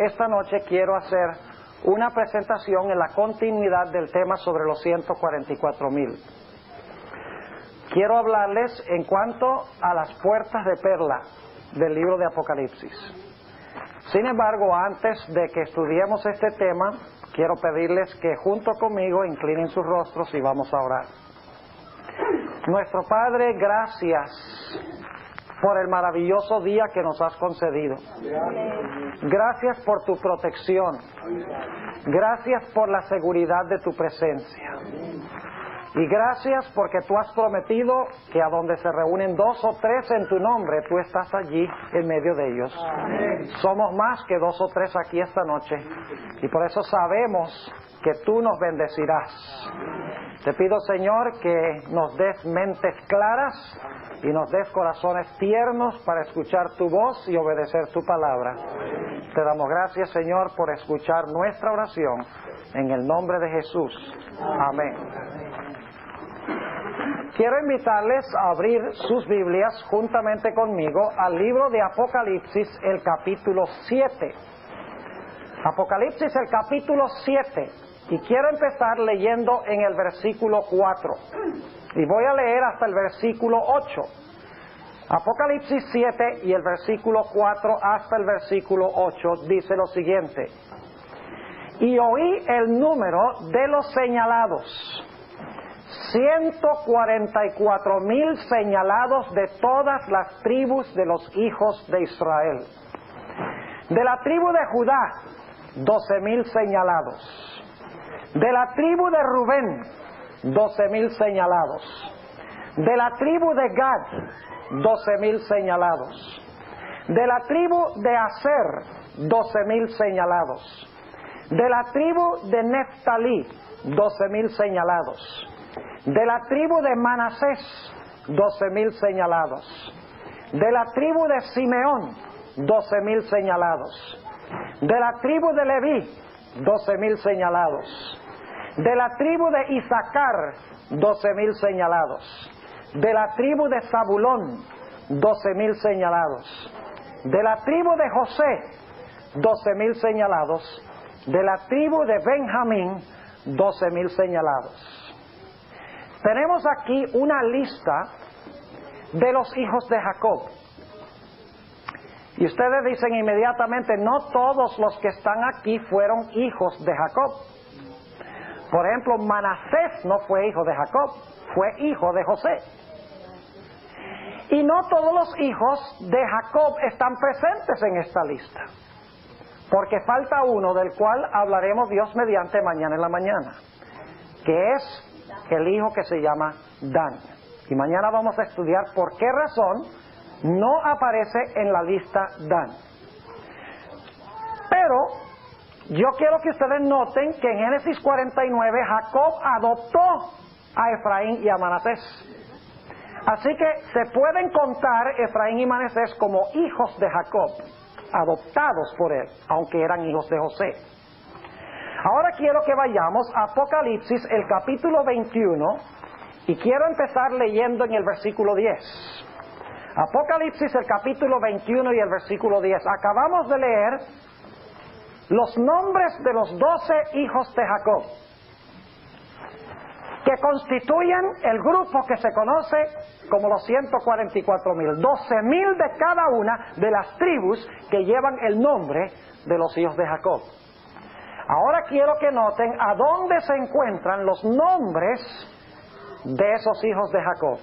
esta noche quiero hacer una presentación en la continuidad del tema sobre los 144,000. Quiero hablarles en cuanto a las puertas de perla del libro de Apocalipsis. Sin embargo, antes de que estudiemos este tema, quiero pedirles que junto conmigo inclinen sus rostros y vamos a orar. Nuestro Padre, gracias por el maravilloso día que nos has concedido. Gracias por tu protección. Gracias por la seguridad de tu presencia. Y gracias porque tú has prometido que a donde se reúnen 2 o 3 en tu nombre, tú estás allí en medio de ellos. Somos más que 2 o 3 aquí esta noche. Y por eso sabemos que tú nos bendecirás. Te pido, Señor, que nos des mentes claras y nos des corazones tiernos para escuchar tu voz y obedecer tu palabra. Te damos gracias, Señor, por escuchar nuestra oración. En el nombre de Jesús. Amén. Quiero invitarles a abrir sus Biblias juntamente conmigo al libro de Apocalipsis, el capítulo 7. Apocalipsis, el capítulo 7. Y quiero empezar leyendo en el versículo 4. Y voy a leer hasta el versículo 8. Apocalipsis 7 y el versículo 4 hasta el versículo 8 dice lo siguiente. Y oí el número de los señalados. 144,000 señalados de todas las tribus de los hijos de Israel. De la tribu de Judá, 12,000 señalados. De la tribu de Rubén, 12,000 señalados. De la tribu de Gad, 12,000 señalados. De la tribu de Aser, 12,000 señalados. De la tribu de Neftalí, 12,000 señalados. De la tribu de Manasés, 12,000 señalados. De la tribu de Simeón, 12,000 señalados. De la tribu de Leví, 12,000 señalados. De la tribu de Isaacar, 12,000 señalados. De la tribu de Zabulón, 12,000 señalados. De la tribu de José, 12,000 señalados. De la tribu de Benjamín, 12,000 señalados. Tenemos aquí una lista de los hijos de Jacob. Y ustedes dicen inmediatamente, no todos los que están aquí fueron hijos de Jacob. Por ejemplo, Manasés no fue hijo de Jacob, fue hijo de José. Y no todos los hijos de Jacob están presentes en esta lista, porque falta uno del cual hablaremos Dios mediante mañana en la mañana, que es el hijo que se llama Dan. Y mañana vamos a estudiar por qué razón no aparece en la lista Dan. Pero yo quiero que ustedes noten que en Génesis 49 Jacob adoptó a Efraín y a Manasés. Así que se pueden contar Efraín y Manasés como hijos de Jacob, adoptados por él, aunque eran hijos de José. Ahora quiero que vayamos a Apocalipsis, el capítulo 21, y quiero empezar leyendo en el versículo 10. Apocalipsis, el capítulo 21 y el versículo 10. Acabamos de leer los nombres de los 12 hijos de Jacob, que constituyen el grupo que se conoce como los 144,000. 12,000 de cada una de las tribus que llevan el nombre de los hijos de Jacob. Ahora quiero que noten a dónde se encuentran los nombres de esos hijos de Jacob.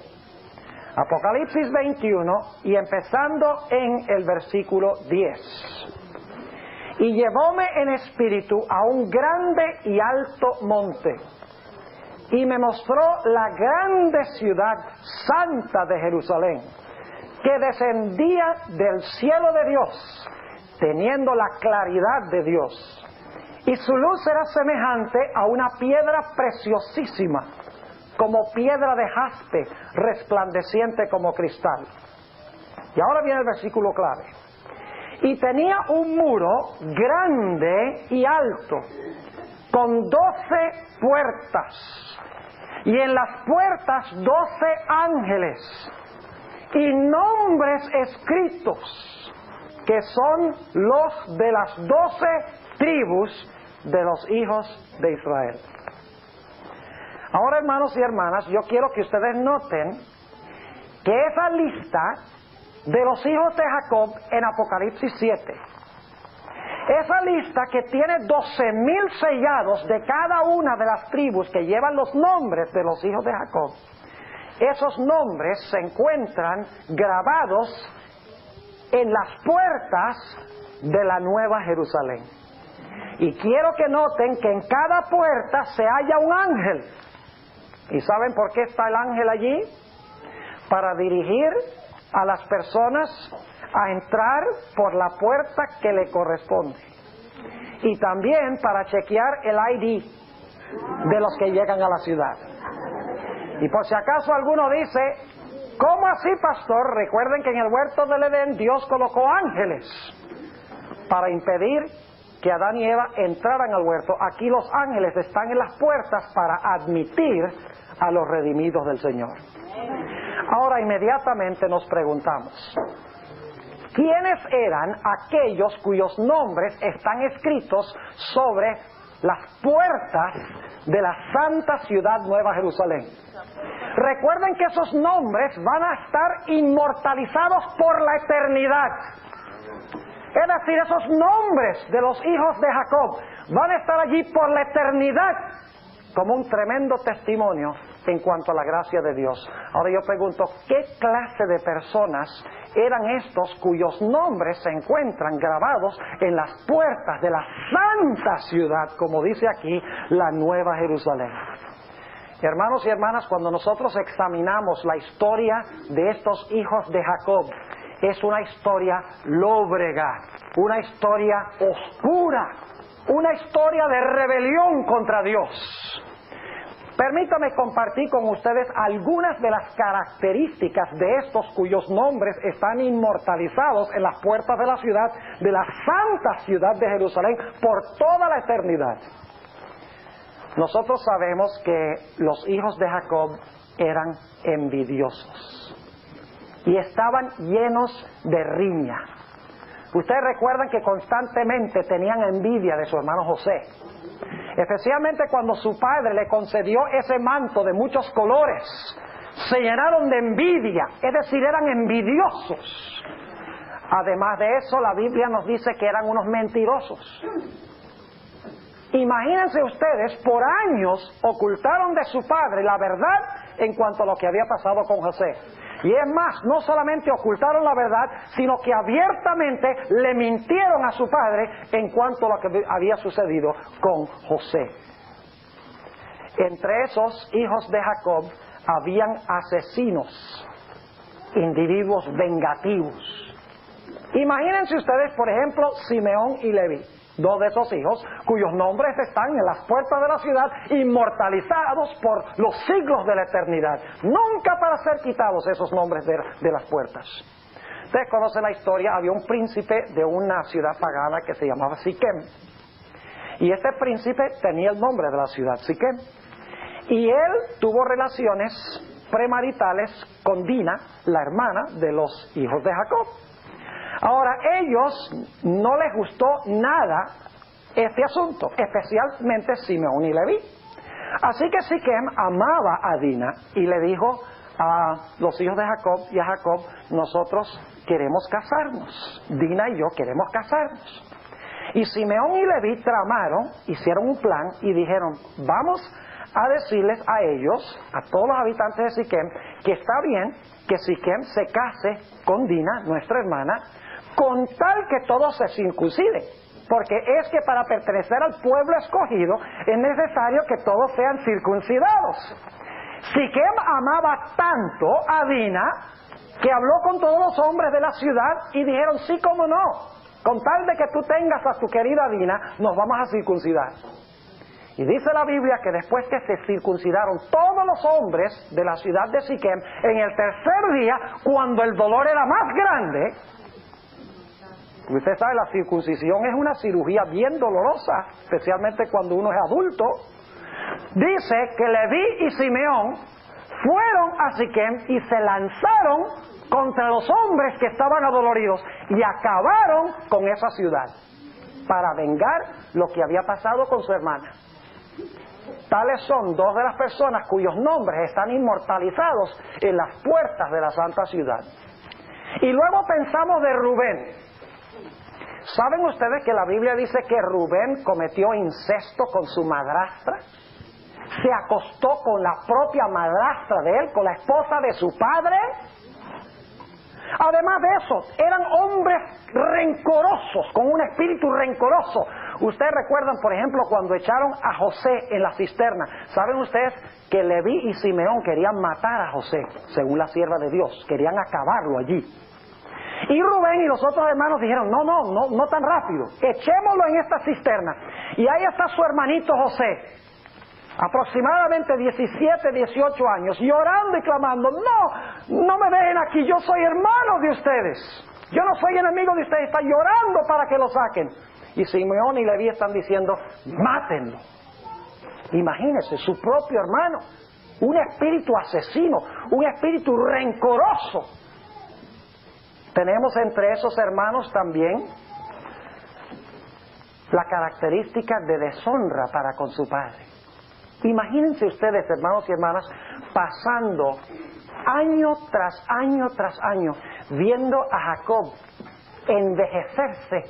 Apocalipsis 21 y empezando en el versículo 10. Y llevóme en espíritu a un grande y alto monte, y me mostró la grande ciudad santa de Jerusalén, que descendía del cielo de Dios, teniendo la claridad de Dios. Y su luz era semejante a una piedra preciosísima, como piedra de jaspe, resplandeciente como cristal. Y ahora viene el versículo clave. Y tenía un muro grande y alto, con 12 puertas, y en las puertas 12 ángeles, y nombres escritos que son los de las 12 tribus de los hijos de Israel. Ahora, hermanos y hermanas, yo quiero que ustedes noten que esa lista de los hijos de Jacob en Apocalipsis 7, esa lista que tiene 12,000 sellados de cada una de las tribus que llevan los nombres de los hijos de Jacob, esos nombres se encuentran grabados en las puertas de la Nueva Jerusalén. Y quiero que noten que en cada puerta se halla un ángel. ¿Y saben por qué está el ángel allí? Para dirigir a las personas a entrar por la puerta que le corresponde. Y también para chequear el ID de los que llegan a la ciudad. Y por si acaso alguno dice, ¿cómo así, pastor? Recuerden que en el huerto del Edén Dios colocó ángeles para impedir que Adán y Eva entraran al huerto. Aquí los ángeles están en las puertas para admitir a los redimidos del Señor. Ahora inmediatamente nos preguntamos, ¿quiénes eran aquellos cuyos nombres están escritos sobre las puertas de la santa ciudad Nueva Jerusalén? Recuerden que esos nombres van a estar inmortalizados por la eternidad. Es decir, esos nombres de los hijos de Jacob van a estar allí por la eternidad como un tremendo testimonio en cuanto a la gracia de Dios. Ahora yo pregunto, ¿qué clase de personas eran estos cuyos nombres se encuentran grabados en las puertas de la santa ciudad, como dice aquí, la Nueva Jerusalén? Hermanos y hermanas, cuando nosotros examinamos la historia de estos hijos de Jacob, es una historia lóbrega, una historia oscura, una historia de rebelión contra Dios. Permítame compartir con ustedes algunas de las características de estos cuyos nombres están inmortalizados en las puertas de la ciudad, de la santa ciudad de Jerusalén, por toda la eternidad. Nosotros sabemos que los hijos de Jacob eran envidiosos y estaban llenos de riña. Ustedes recuerdan que constantemente tenían envidia de su hermano José, especialmente cuando su padre le concedió ese manto de muchos colores. Se llenaron de envidia, es decir, eran envidiosos. Además de eso, la Biblia nos dice que eran unos mentirosos. Imagínense ustedes, por años ocultaron de su padre la verdad en cuanto a lo que había pasado con José. Y es más, no solamente ocultaron la verdad, sino que abiertamente le mintieron a su padre en cuanto a lo que había sucedido con José. Entre esos hijos de Jacob habían asesinos, individuos vengativos. Imagínense ustedes, por ejemplo, Simeón y Leví, dos de esos hijos cuyos nombres están en las puertas de la ciudad, inmortalizados por los siglos de la eternidad, nunca para ser quitados esos nombres de las puertas. Ustedes conocen la historia, había un príncipe de una ciudad pagana que se llamaba Siquem, y este príncipe tenía el nombre de la ciudad, Siquem, y él tuvo relaciones premaritales con Dina, la hermana de los hijos de Jacob. Ahora, ellos no les gustó nada este asunto, especialmente Simeón y Leví. Así que Siquem amaba a Dina y le dijo a los hijos de Jacob y a Jacob, nosotros queremos casarnos, Dina y yo queremos casarnos. Y Simeón y Leví tramaron, hicieron un plan y dijeron, vamos a decirles a ellos, a todos los habitantes de Siquem, que está bien que Siquem se case con Dina, nuestra hermana, con tal que todos se circunciden, porque es que para pertenecer al pueblo escogido es necesario que todos sean circuncidados. Siquem amaba tanto a Dina que habló con todos los hombres de la ciudad y dijeron, sí, cómo no, con tal de que tú tengas a tu querida Dina, nos vamos a circuncidar. Y dice la Biblia que después que se circuncidaron todos los hombres de la ciudad de Siquem, en el tercer día, cuando el dolor era más grande, usted sabe, la circuncisión es una cirugía bien dolorosa, especialmente cuando uno es adulto. Dice que Leví y Simeón fueron a Siquem y se lanzaron contra los hombres que estaban adoloridos y acabaron con esa ciudad para vengar lo que había pasado con su hermana. Tales son dos de las personas cuyos nombres están inmortalizados en las puertas de la santa ciudad. Y luego pensamos de Rubén. ¿Saben ustedes que la Biblia dice que Rubén cometió incesto con su madrastra? Se acostó con la propia madrastra de él, con la esposa de su padre. Además de eso, eran hombres rencorosos, con un espíritu rencoroso. Ustedes recuerdan, por ejemplo, cuando echaron a José en la cisterna. ¿Saben ustedes que Leví y Simeón querían matar a José, según la sierva de Dios? Querían acabarlo allí. Y Rubén y los otros hermanos dijeron, no tan rápido, echémoslo en esta cisterna. Y ahí está su hermanito José, aproximadamente 17, 18 años, llorando y clamando, no me dejen aquí, yo soy hermano de ustedes, yo no soy enemigo de ustedes, está llorando para que lo saquen. Y Simeón y Leví están diciendo, mátenlo. Imagínense, su propio hermano, un espíritu asesino, un espíritu rencoroso. Tenemos entre esos hermanos también la característica de deshonra para con su padre. Imagínense ustedes, hermanos y hermanas, pasando año tras año tras año, viendo a Jacob envejecerse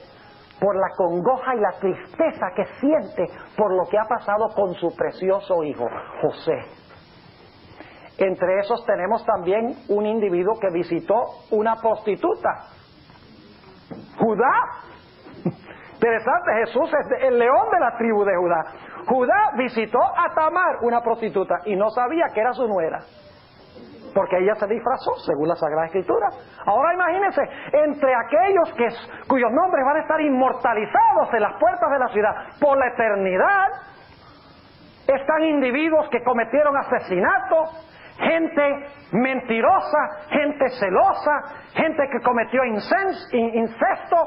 por la congoja y la tristeza que siente por lo que ha pasado con su precioso hijo, José. Entre esos tenemos también un individuo que visitó una prostituta, Judá. Interesante, Jesús es el león de la tribu de Judá. Judá visitó a Tamar, una prostituta, y no sabía que era su nuera, porque ella se disfrazó, según la Sagrada Escritura. Ahora imagínense, entre aquellos cuyos nombres van a estar inmortalizados en las puertas de la ciudad por la eternidad, están individuos que cometieron asesinato, gente mentirosa, gente celosa, gente que cometió incesto,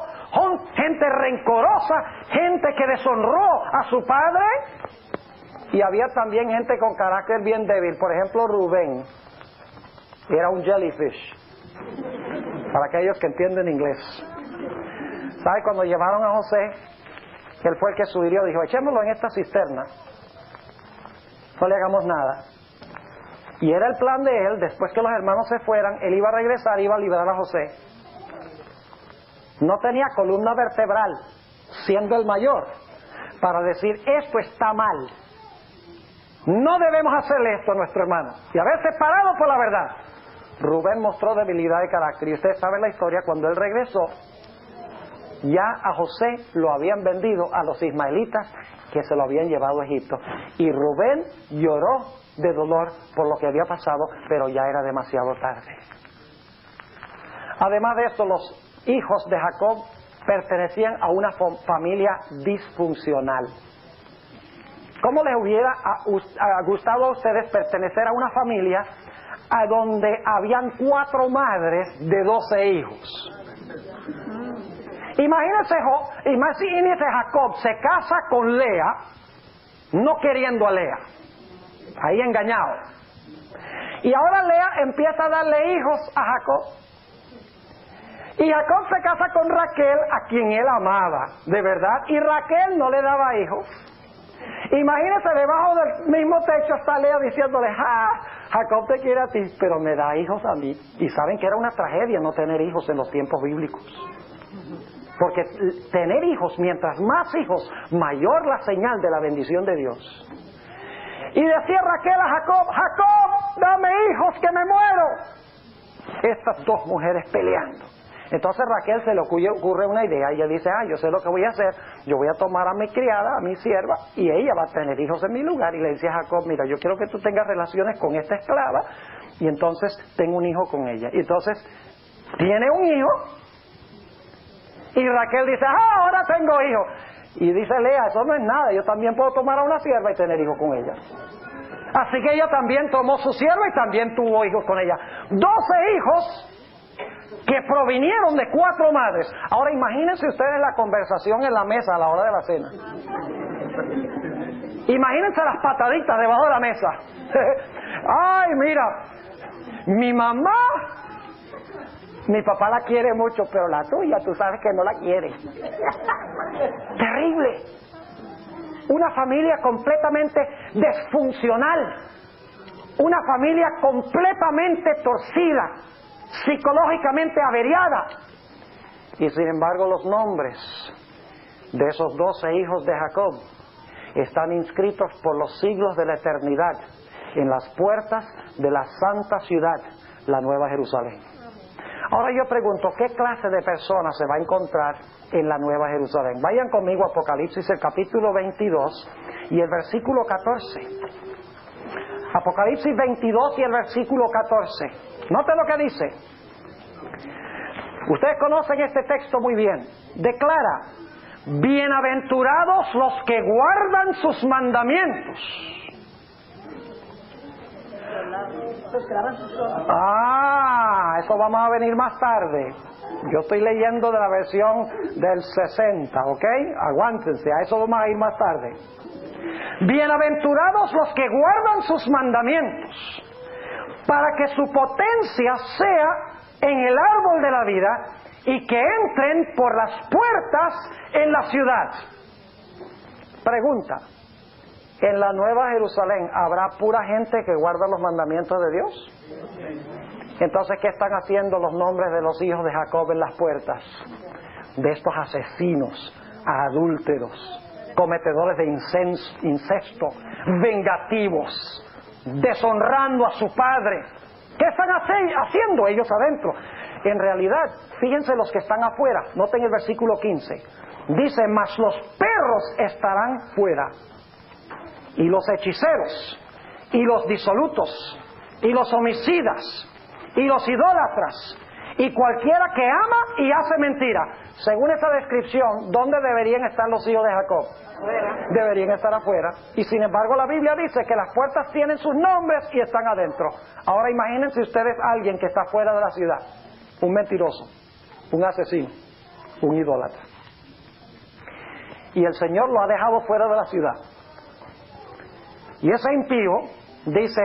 gente rencorosa, gente que deshonró a su padre. Y había también gente con carácter bien débil. Por ejemplo, Rubén era un jellyfish, para aquellos que entienden inglés. ¿Sabe? Cuando llevaron a José, él fue el que sugirió, dijo, echémoslo en esta cisterna, no le hagamos nada. Y era el plan de él, después que los hermanos se fueran, él iba a regresar, iba a liberar a José. No tenía columna vertebral, siendo el mayor, para decir, esto está mal, no debemos hacerle esto a nuestro hermano, y haberse parado por la verdad. Rubén mostró debilidad de carácter, y ustedes saben la historia. Cuando él regresó, ya a José lo habían vendido a los ismaelitas, que se lo habían llevado a Egipto, y Rubén lloró de dolor por lo que había pasado, pero ya era demasiado tarde. Además de esto, los hijos de Jacob pertenecían a una familia disfuncional. ¿Cómo les hubiera gustado a ustedes pertenecer a una familia a donde habían 4 madres de 12 hijos? Imagínense Jacob se casa con Lea, no queriendo a Lea, ahí engañado. Y ahora Lea empieza a darle hijos a Jacob. Y Jacob se casa con Raquel, a quien él amaba, de verdad, y Raquel no le daba hijos. Imagínense, debajo del mismo techo está Lea diciéndole, Jacob te quiere a ti, pero me da hijos a mí. Y saben que era una tragedia no tener hijos en los tiempos bíblicos. Porque tener hijos, mientras más hijos, mayor la señal de la bendición de Dios. Y decía Raquel a Jacob, Jacob, dame hijos que me muero. Estas 2 mujeres peleando. Entonces Raquel se le ocurre una idea, y ella dice, yo sé lo que voy a hacer, yo voy a tomar a mi criada, a mi sierva, y ella va a tener hijos en mi lugar. Y le dice a Jacob, mira, yo quiero que tú tengas relaciones con esta esclava, y entonces tengo un hijo con ella. Y entonces tiene un hijo, y Raquel dice, ahora tengo hijo. Y dice Lea, eso no es nada, yo también puedo tomar a una sierva y tener hijos con ella. Así que ella también tomó su sierva y también tuvo hijos con ella. 12 hijos que provinieron de 4 madres. Ahora imagínense ustedes la conversación en la mesa a la hora de la cena. Imagínense las pataditas debajo de la mesa. Ay, mira, mi mamá, mi papá la quiere mucho, pero la tuya tú sabes que no la quiere. Terrible. Una familia completamente disfuncional. Una familia completamente torcida, psicológicamente averiada. Y sin embargo los nombres de esos 12 hijos de Jacob están inscritos por los siglos de la eternidad en las puertas de la santa ciudad, la Nueva Jerusalén. Ahora yo pregunto, ¿qué clase de personas se va a encontrar en la Nueva Jerusalén? Vayan conmigo a Apocalipsis, el capítulo 22 y el versículo 14. Apocalipsis 22 y el versículo 14. Note lo que dice. Ustedes conocen este texto muy bien. Declara: bienaventurados los que guardan sus mandamientos. Eso vamos a venir más tarde. Yo estoy leyendo de la versión del 60, ¿ok? Aguántense, a eso vamos a ir más tarde. Bienaventurados los que guardan sus mandamientos, para que su potencia sea en el árbol de la vida y que entren por las puertas en la ciudad. Pregunta: ¿en la Nueva Jerusalén habrá pura gente que guarda los mandamientos de Dios? Entonces, ¿qué están haciendo los nombres de los hijos de Jacob en las puertas? De estos asesinos, adúlteros, cometedores de incesto, vengativos, deshonrando a su padre. ¿Qué están haciendo ellos adentro? En realidad, fíjense los que están afuera. Noten el versículo 15. Dice: mas los perros estarán fuera, y los hechiceros, y los disolutos, y los homicidas, y los idólatras, y cualquiera que ama y hace mentira. Según esa descripción, ¿dónde deberían estar los hijos de Jacob? Afuera. Deberían estar afuera. Y sin embargo la Biblia dice que las puertas tienen sus nombres y están adentro. Ahora imagínense ustedes a alguien que está fuera de la ciudad: un mentiroso, un asesino, un idólatra. Y el Señor lo ha dejado fuera de la ciudad. Y ese impío dice: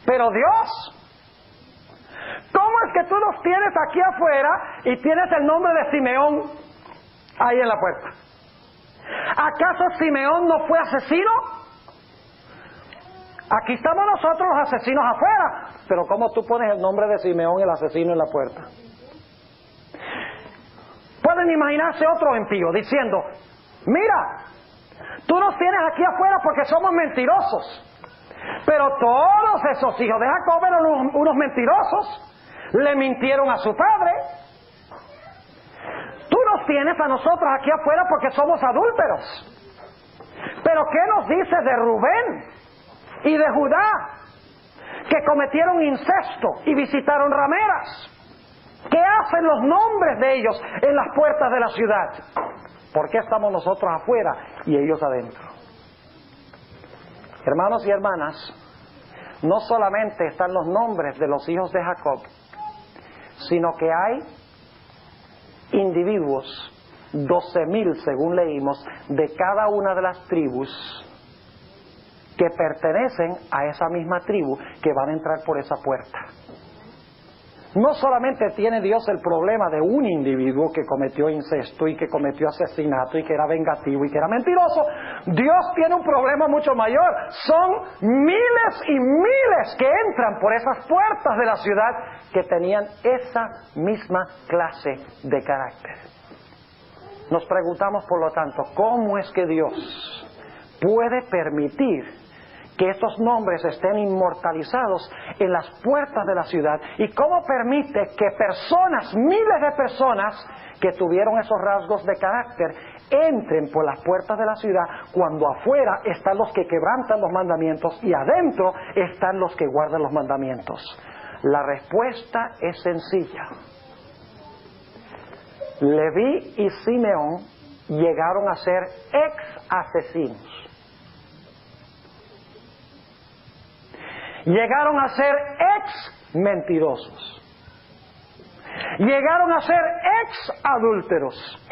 pero Dios, ¿cómo es que tú los tienes aquí afuera y tienes el nombre de Simeón ahí en la puerta? ¿Acaso Simeón no fue asesino? Aquí estamos nosotros los asesinos afuera, pero ¿cómo tú pones el nombre de Simeón, el asesino, en la puerta? Pueden imaginarse otro impío diciendo: mira, tú nos tienes aquí afuera porque somos mentirosos. Pero todos esos hijos de Jacob eran unos mentirosos. Le mintieron a su padre. Tú nos tienes a nosotros aquí afuera porque somos adúlteros. Pero ¿qué nos dices de Rubén y de Judá, que cometieron incesto y visitaron rameras? ¿Qué hacen los nombres de ellos en las puertas de la ciudad? ¿Por qué estamos nosotros afuera y ellos adentro? Hermanos y hermanas, no solamente están los nombres de los hijos de Jacob, sino que hay individuos, 12,000 según leímos, de cada una de las tribus que pertenecen a esa misma tribu, que van a entrar por esa puerta. No solamente tiene Dios el problema de un individuo que cometió incesto y que cometió asesinato y que era vengativo y que era mentiroso. Dios tiene un problema mucho mayor. Son miles y miles que entran por esas puertas de la ciudad que tenían esa misma clase de carácter. Nos preguntamos, por lo tanto, ¿cómo es que Dios puede permitir que estos nombres estén inmortalizados en las puertas de la ciudad? ¿Y cómo permite que personas, miles de personas que tuvieron esos rasgos de carácter, entren por las puertas de la ciudad, cuando afuera están los que quebrantan los mandamientos y adentro están los que guardan los mandamientos? La respuesta es sencilla. Leví y Simeón llegaron a ser ex asesinos. Llegaron a ser ex mentirosos. Llegaron a ser ex adúlteros.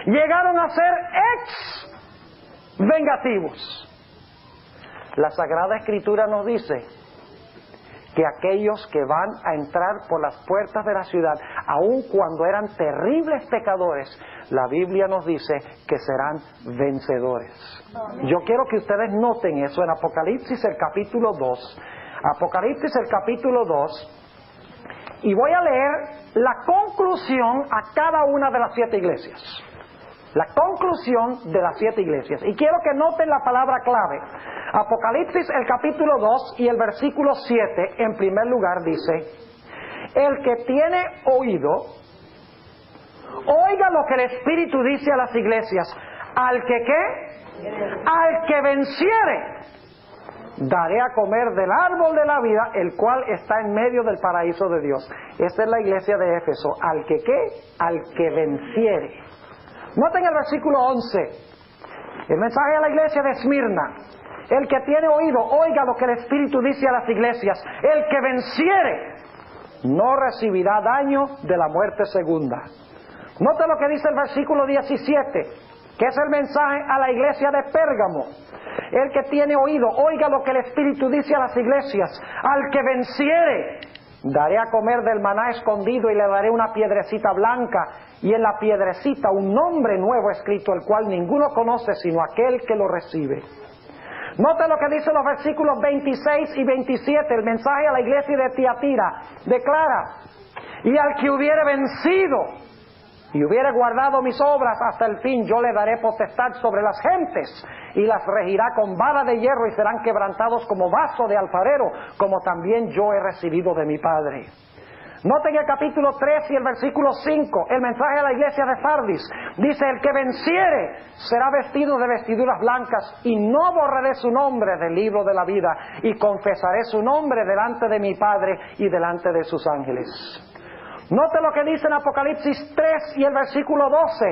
Llegaron a ser ex vengativos. La Sagrada Escritura nos dice que aquellos que van a entrar por las puertas de la ciudad, aun cuando eran terribles pecadores, la Biblia nos dice que serán vencedores. Yo quiero que ustedes noten eso en Apocalipsis el capítulo 2. Apocalipsis el capítulo 2, y voy a leer la conclusión a cada una de las 7 iglesias. La conclusión de las 7 iglesias. Y quiero que noten la palabra clave. Apocalipsis el capítulo 2 y el versículo 7, en primer lugar dice: el que tiene oído, oiga lo que el Espíritu dice a las iglesias. Al que ¿qué? Al que venciere, daré a comer del árbol de la vida, el cual está en medio del paraíso de Dios. Esta es la iglesia de Éfeso. Al que ¿qué? Al que venciere. Noten el versículo 11. El mensaje a la iglesia de Esmirna: el que tiene oído, oiga lo que el Espíritu dice a las iglesias. El que venciere no recibirá daño de la muerte segunda. Note lo que dice el versículo 17, que es el mensaje a la iglesia de Pérgamo. El que tiene oído, oiga lo que el Espíritu dice a las iglesias. Al que venciere, daré a comer del maná escondido y le daré una piedrecita blanca, y en la piedrecita un nombre nuevo escrito, el cual ninguno conoce sino aquel que lo recibe. Note lo que dicen los versículos 26 y 27, el mensaje a la iglesia de Tiatira. Declara: y al que hubiere vencido y hubiere guardado mis obras hasta el fin, yo le daré potestad sobre las gentes, y las regirá con vara de hierro, y serán quebrantados como vaso de alfarero, como también yo he recibido de mi Padre. Noten el capítulo 3 y el versículo 5, el mensaje a la iglesia de Sardis. Dice: el que venciere será vestido de vestiduras blancas, y no borraré su nombre del libro de la vida, y confesaré su nombre delante de mi Padre y delante de sus ángeles. Note lo que dice en Apocalipsis 3 y el versículo 12,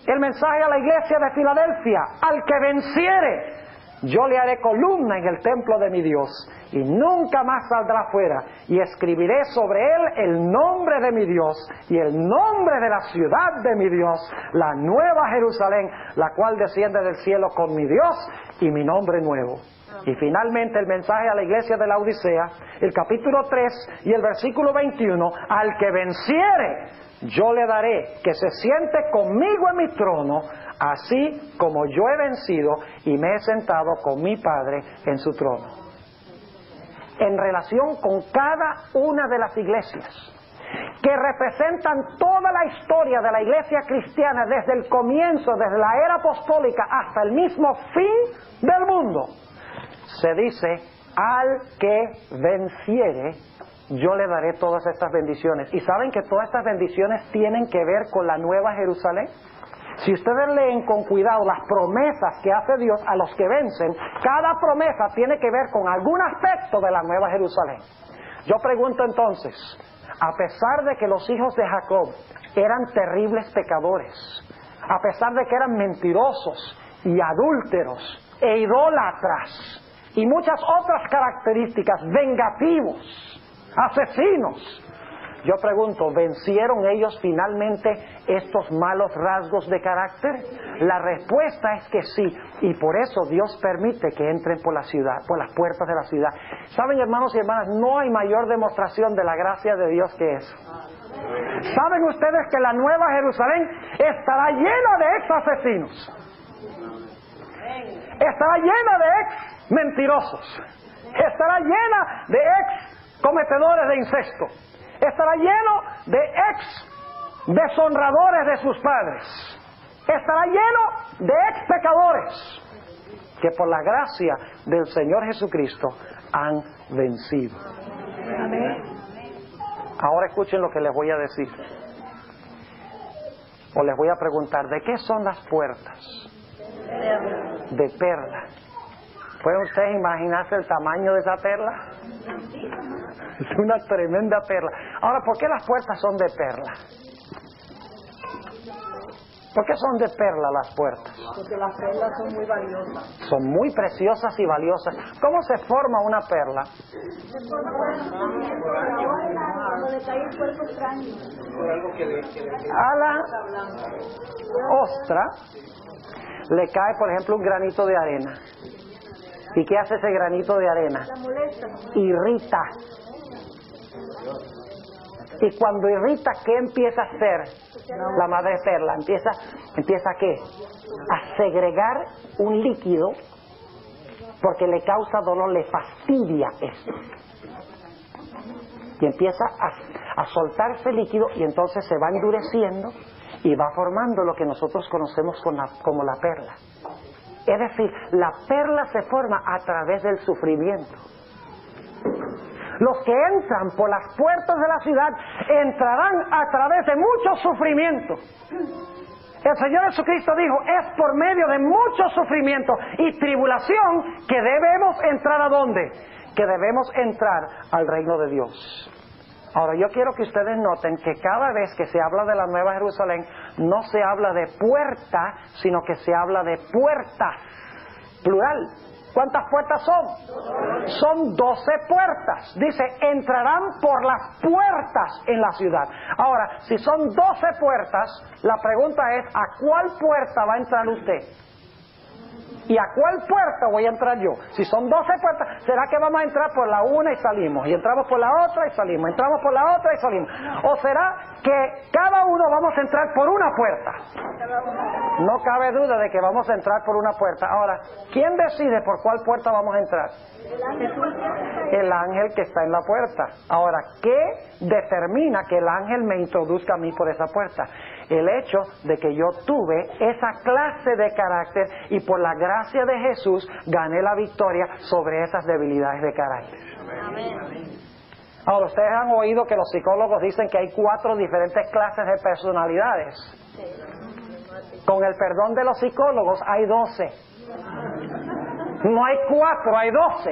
el mensaje a la iglesia de Filadelfia: al que venciere, yo le haré columna en el templo de mi Dios, y nunca más saldrá fuera, y escribiré sobre él el nombre de mi Dios, y el nombre de la ciudad de mi Dios, la nueva Jerusalén, la cual desciende del cielo con mi Dios y mi nombre nuevo. Y finalmente el mensaje a la iglesia de la Odisea, el capítulo 3 y el versículo 21, al que venciere, yo le daré que se siente conmigo en mi trono, así como yo he vencido y me he sentado con mi Padre en su trono. En relación con cada una de las iglesias que representan toda la historia de la iglesia cristiana, desde el comienzo, desde la era apostólica hasta el mismo fin del mundo, se dice: al que venciere, yo le daré todas estas bendiciones. ¿Y saben que todas estas bendiciones tienen que ver con la Nueva Jerusalén? Si ustedes leen con cuidado las promesas que hace Dios a los que vencen, cada promesa tiene que ver con algún aspecto de la Nueva Jerusalén. Yo pregunto entonces, a pesar de que los hijos de Jacob eran terribles pecadores, a pesar de que eran mentirosos y adúlteros e idólatras, y muchas otras características, vengativos, asesinos, yo pregunto, ¿vencieron ellos finalmente estos malos rasgos de carácter? La respuesta es que sí, y por eso Dios permite que entren por la ciudad, por las puertas de la ciudad. ¿Saben, hermanos y hermanas? No hay mayor demostración de la gracia de Dios que eso. ¿Saben ustedes que la Nueva Jerusalén estará llena de ex asesinos? Estará llena de ex mentirosos. Estará llena de ex cometedores de incesto. Estará lleno de ex deshonradores de sus padres. Estará lleno de ex pecadores que por la gracia del Señor Jesucristo han vencido. Amén. Ahora escuchen lo que les voy a decir. O les voy a preguntar, ¿de qué son las puertas? De perla. ¿Pueden ustedes imaginarse el tamaño de esa perla? Es una tremenda perla. Ahora, ¿por qué las puertas son de perla? ¿Por qué son de perla las puertas? Porque las perlas son muy valiosas. Son muy preciosas y valiosas. ¿Cómo se forma una perla? Se forma cuando le cae el cuerpo extraño. A la ostra le cae, por ejemplo, un granito de arena. ¿Y qué hace ese granito de arena? La molesta. Irrita. Y cuando irrita, ¿qué empieza a hacer la madre perla? Empieza ¿a qué? A segregar un líquido porque le causa dolor, le fastidia esto. Y empieza a soltarse el líquido y entonces se va endureciendo y va formando lo que nosotros conocemos como la perla. Es decir, la perla se forma a través del sufrimiento. Los que entran por las puertas de la ciudad entrarán a través de mucho sufrimiento. El Señor Jesucristo dijo, es por medio de mucho sufrimiento y tribulación que debemos entrar ¿a dónde? Que debemos entrar al reino de Dios. Ahora, yo quiero que ustedes noten que cada vez que se habla de la Nueva Jerusalén, no se habla de puerta, sino que se habla de puertas, plural. ¿Cuántas puertas son? Son 12 puertas. Dice, entrarán por las puertas en la ciudad. Ahora, si son 12 puertas, la pregunta es, ¿a cuál puerta va a entrar usted? ¿Y a cuál puerta voy a entrar yo? Si son 12 puertas, ¿será que vamos a entrar por la una y salimos? Y entramos por la otra y salimos. Entramos por la otra y salimos. ¿O será que cada uno vamos a entrar por una puerta? No cabe duda de que vamos a entrar por una puerta. Ahora, ¿quién decide por cuál puerta vamos a entrar? El ángel que está en la puerta. Ahora, ¿qué determina que el ángel me introduzca a mí por esa puerta? El hecho de que yo tuve esa clase de carácter y por la gracia de Jesús gané la victoria sobre esas debilidades de carácter. Ahora, ustedes han oído que los psicólogos dicen que hay 4 diferentes clases de personalidades. Con el perdón de los psicólogos hay 12. No hay 4, hay 12.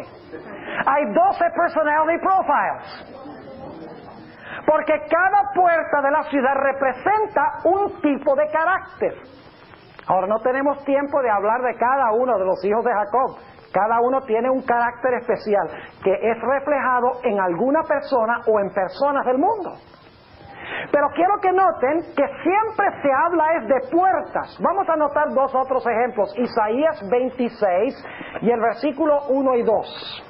Hay 12 personality profiles. Porque cada puerta de la ciudad representa un tipo de carácter. Ahora, no tenemos tiempo de hablar de cada uno de los hijos de Jacob. Cada uno tiene un carácter especial que es reflejado en alguna persona o en personas del mundo. Pero quiero que noten que siempre se habla es de puertas. Vamos a notar 2 otros ejemplos. Isaías 26 y el versículo 1 y 2.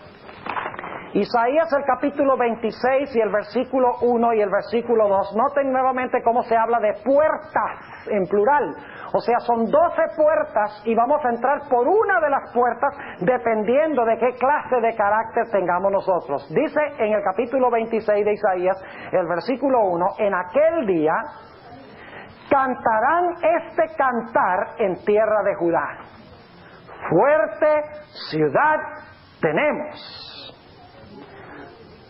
Isaías el capítulo 26 y el versículo 1 y el versículo 2. Noten nuevamente cómo se habla de puertas en plural. O sea, son 12 puertas y vamos a entrar por una de las puertas dependiendo de qué clase de carácter tengamos nosotros. Dice en el capítulo 26 de Isaías, el versículo 1, en aquel día cantarán este cantar en tierra de Judá. Fuerte ciudad tenemos.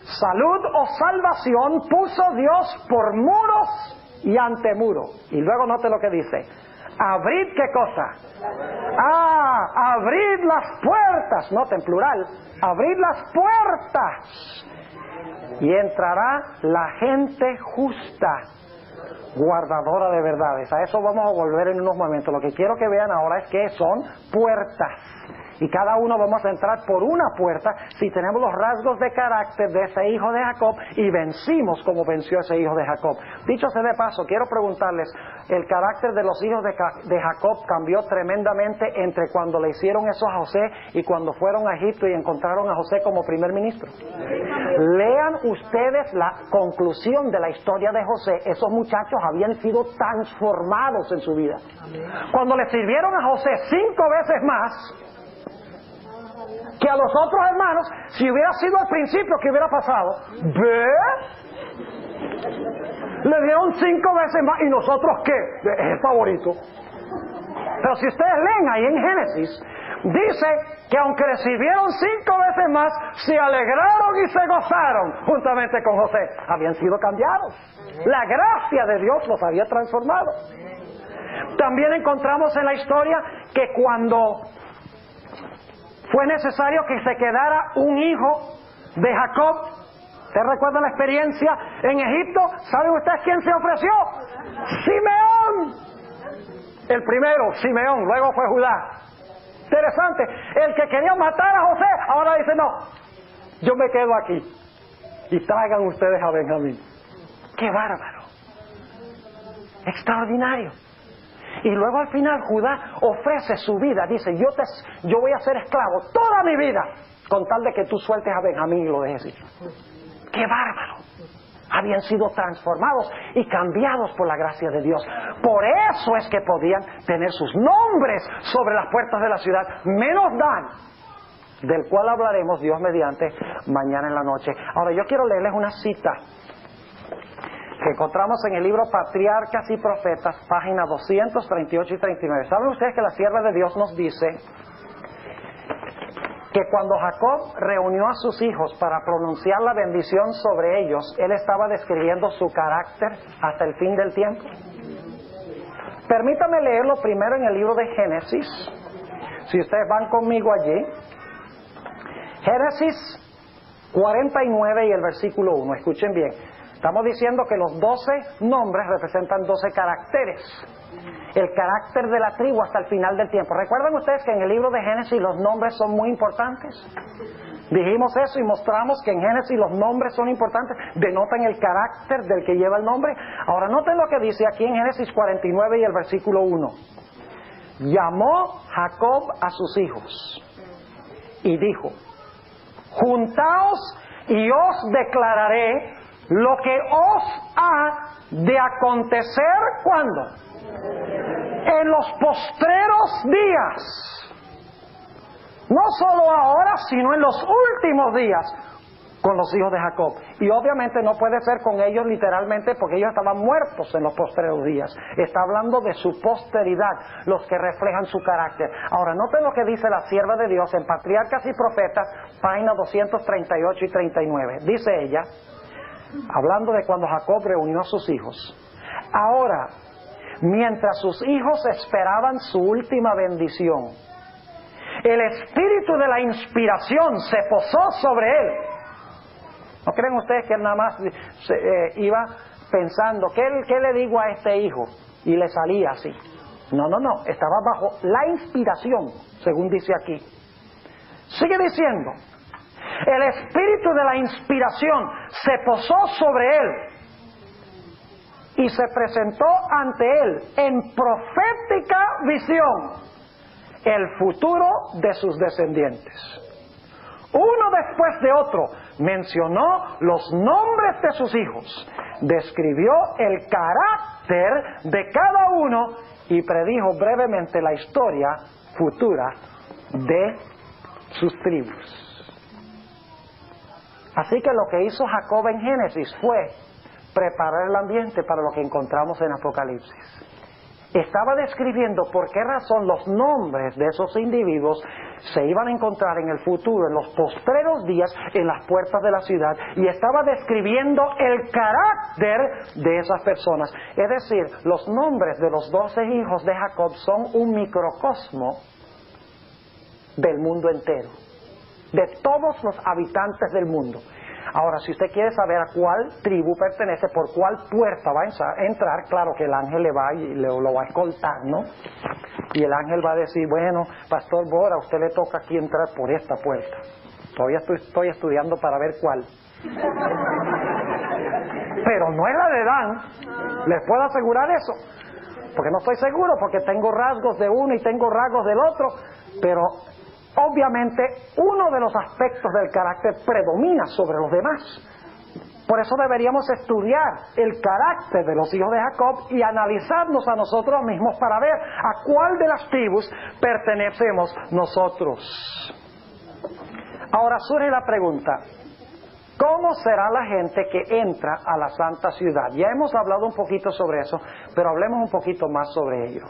Salud o salvación puso Dios por muros y ante muro. Y luego note lo que dice. Abrid qué cosa. Abrid las puertas. Note en plural. Abrid las puertas. Y entrará la gente justa, guardadora de verdades. A eso vamos a volver en unos momentos. Lo que quiero que vean ahora es que son puertas. Y cada uno vamos a entrar por una puerta si tenemos los rasgos de carácter de ese hijo de Jacob y vencimos como venció ese hijo de Jacob. Dicho sea de paso, quiero preguntarles, ¿el carácter de los hijos de Jacob cambió tremendamente entre cuando le hicieron eso a José y cuando fueron a Egipto y encontraron a José como primer ministro? Lean ustedes la conclusión de la historia de José. Esos muchachos habían sido transformados en su vida. Cuando le sirvieron a José 5 veces más que a los otros hermanos, si hubiera sido al principio, ¿qué hubiera pasado? Le dieron 5 veces más, ¿y nosotros qué? Es el favorito. Pero si ustedes leen ahí en Génesis, dice que aunque le sirvieron 5 veces más, se alegraron y se gozaron juntamente con José. Habían sido cambiados. La gracia de Dios los había transformado. También encontramos en la historia que cuando fue necesario que se quedara un hijo de Jacob. ¿Ustedes recuerdan la experiencia en Egipto? ¿Saben ustedes quién se ofreció? Simeón. El primero, Simeón, luego fue Judá. Interesante. El que quería matar a José, ahora dice, no, yo me quedo aquí. Y traigan ustedes a Benjamín. ¡Qué bárbaro! Extraordinario. Y luego al final Judá ofrece su vida, dice, yo voy a ser esclavo toda mi vida, con tal de que tú sueltes a Benjamín y lo dejes ir. ¡Qué bárbaro! Habían sido transformados y cambiados por la gracia de Dios. Por eso es que podían tener sus nombres sobre las puertas de la ciudad, menos Dan, del cual hablaremos, Dios mediante, mañana en la noche. Ahora yo quiero leerles una cita que encontramos en el libro Patriarcas y Profetas, páginas 238 y 39. ¿Saben ustedes que la sierva de Dios nos dice que cuando Jacob reunió a sus hijos para pronunciar la bendición sobre ellos, él estaba describiendo su carácter hasta el fin del tiempo? Permítame leerlo primero en el libro de Génesis. Si ustedes van conmigo allí, Génesis 49 y el versículo 1, escuchen bien. Estamos diciendo que los 12 nombres representan 12 caracteres. El carácter de la tribu hasta el final del tiempo. ¿Recuerdan ustedes que en el libro de Génesis los nombres son muy importantes? Dijimos eso y mostramos que en Génesis los nombres son importantes, denotan el carácter del que lleva el nombre. Ahora noten lo que dice aquí en Génesis 49 y el versículo 1. Llamó Jacob a sus hijos y dijo: juntaos y os declararé lo que os ha de acontecer, ¿cuándo? En los postreros días. No solo ahora, sino en los últimos días con los hijos de Jacob. Y obviamente no puede ser con ellos literalmente, porque ellos estaban muertos en los postreros días. Está hablando de su posteridad, los que reflejan su carácter. Ahora, noten lo que dice la sierva de Dios en Patriarcas y Profetas, páginas 238 y 39. Dice ella, hablando de cuando Jacob reunió a sus hijos: ahora, mientras sus hijos esperaban su última bendición, el espíritu de la inspiración se posó sobre él. ¿No creen ustedes que él nada más iba pensando, ¿qué le digo a este hijo? Y le salía así. No, estaba bajo la inspiración, según dice aquí. Sigue diciendo: el espíritu de la inspiración se posó sobre él y se presentó ante él en profética visión el futuro de sus descendientes. Uno después de otro mencionó los nombres de sus hijos, describió el carácter de cada uno y predijo brevemente la historia futura de sus tribus. Así que lo que hizo Jacob en Génesis fue preparar el ambiente para lo que encontramos en Apocalipsis. Estaba describiendo por qué razón los nombres de esos individuos se iban a encontrar en el futuro, en los postreros días, en las puertas de la ciudad, y estaba describiendo el carácter de esas personas. Es decir, los nombres de los 12 hijos de Jacob son un microcosmo del mundo entero, de todos los habitantes del mundo. Ahora, si usted quiere saber a cuál tribu pertenece, por cuál puerta va a entrar, claro que el ángel le va y lo va a escoltar, ¿no? Y el ángel va a decir, bueno, Pastor Bora, a usted le toca aquí entrar por esta puerta. Todavía estoy estudiando para ver cuál. Pero no es la de Dan, les puedo asegurar eso. Porque no estoy seguro, porque tengo rasgos de uno y tengo rasgos del otro, pero obviamente uno de los aspectos del carácter predomina sobre los demás. Por eso deberíamos estudiar el carácter de los hijos de Jacob y analizarnos a nosotros mismos para ver a cuál de las tribus pertenecemos nosotros. Ahora surge la pregunta: ¿cómo será la gente que entra a la santa ciudad? Ya hemos hablado un poquito sobre eso, pero hablemos un poquito más sobre ello.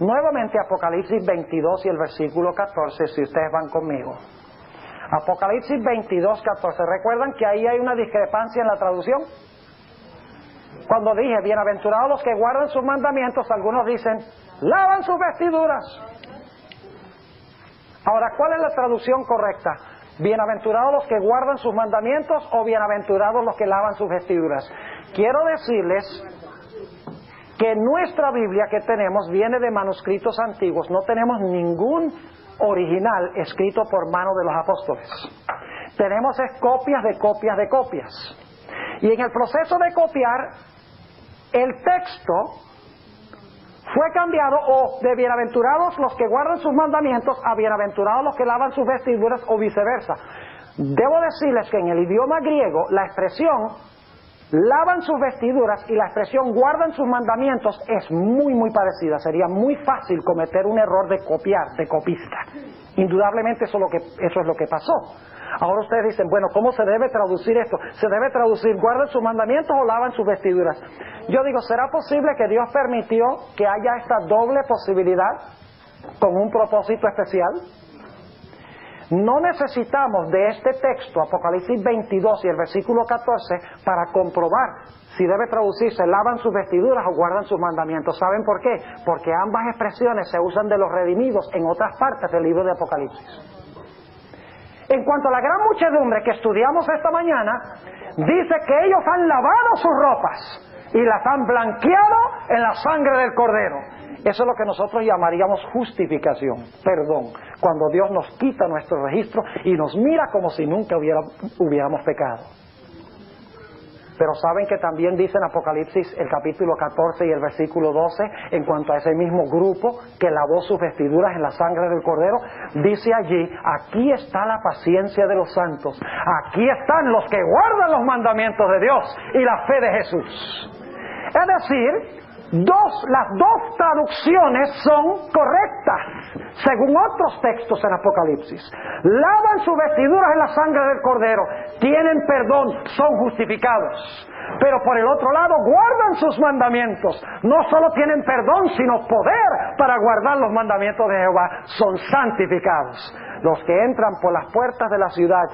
Nuevamente Apocalipsis 22 y el versículo 14, si ustedes van conmigo. Apocalipsis 22, 14. ¿Recuerdan que ahí hay una discrepancia en la traducción? Cuando dije, bienaventurados los que guardan sus mandamientos, algunos dicen, lavan sus vestiduras. Ahora, ¿cuál es la traducción correcta? ¿Bienaventurados los que guardan sus mandamientos o bienaventurados los que lavan sus vestiduras? Quiero decirles que nuestra Biblia que tenemos viene de manuscritos antiguos, no tenemos ningún original escrito por mano de los apóstoles. Tenemos copias de copias de copias. Y en el proceso de copiar, el texto fue cambiado, o de bienaventurados los que guardan sus mandamientos a bienaventurados los que lavan sus vestiduras, o viceversa. Debo decirles que en el idioma griego la expresión lavan sus vestiduras y la expresión guardan sus mandamientos es muy muy parecida. Sería muy fácil cometer un error de copiar, de copista. Indudablemente eso es lo que pasó. Ahora ustedes dicen, bueno, ¿cómo se debe traducir esto? Se debe traducir, guardan sus mandamientos o lavan sus vestiduras. Yo digo, ¿será posible que Dios permitió que haya esta doble posibilidad con un propósito especial? No necesitamos de este texto, Apocalipsis 22 y el versículo 14, para comprobar si debe traducirse lavan sus vestiduras o guardan sus mandamientos. ¿Saben por qué? Porque ambas expresiones se usan de los redimidos en otras partes del libro de Apocalipsis. En cuanto a la gran muchedumbre que estudiamos esta mañana, dice que ellos han lavado sus ropas y las han blanqueado en la sangre del Cordero. Eso es lo que nosotros llamaríamos justificación, perdón, cuando Dios nos quita nuestro registro y nos mira como si nunca hubiéramos pecado. Pero saben que también dice en Apocalipsis el capítulo 14 y el versículo 12, en cuanto a ese mismo grupo que lavó sus vestiduras en la sangre del Cordero, dice allí, aquí está la paciencia de los santos, aquí están los que guardan los mandamientos de Dios y la fe de Jesús. Es decir, las dos traducciones son correctas, según otros textos en Apocalipsis. Lavan sus vestiduras en la sangre del Cordero, tienen perdón, son justificados. Pero por el otro lado, guardan sus mandamientos. No solo tienen perdón, sino poder para guardar los mandamientos de Jehová. Son santificados. Los que entran por las puertas de la ciudad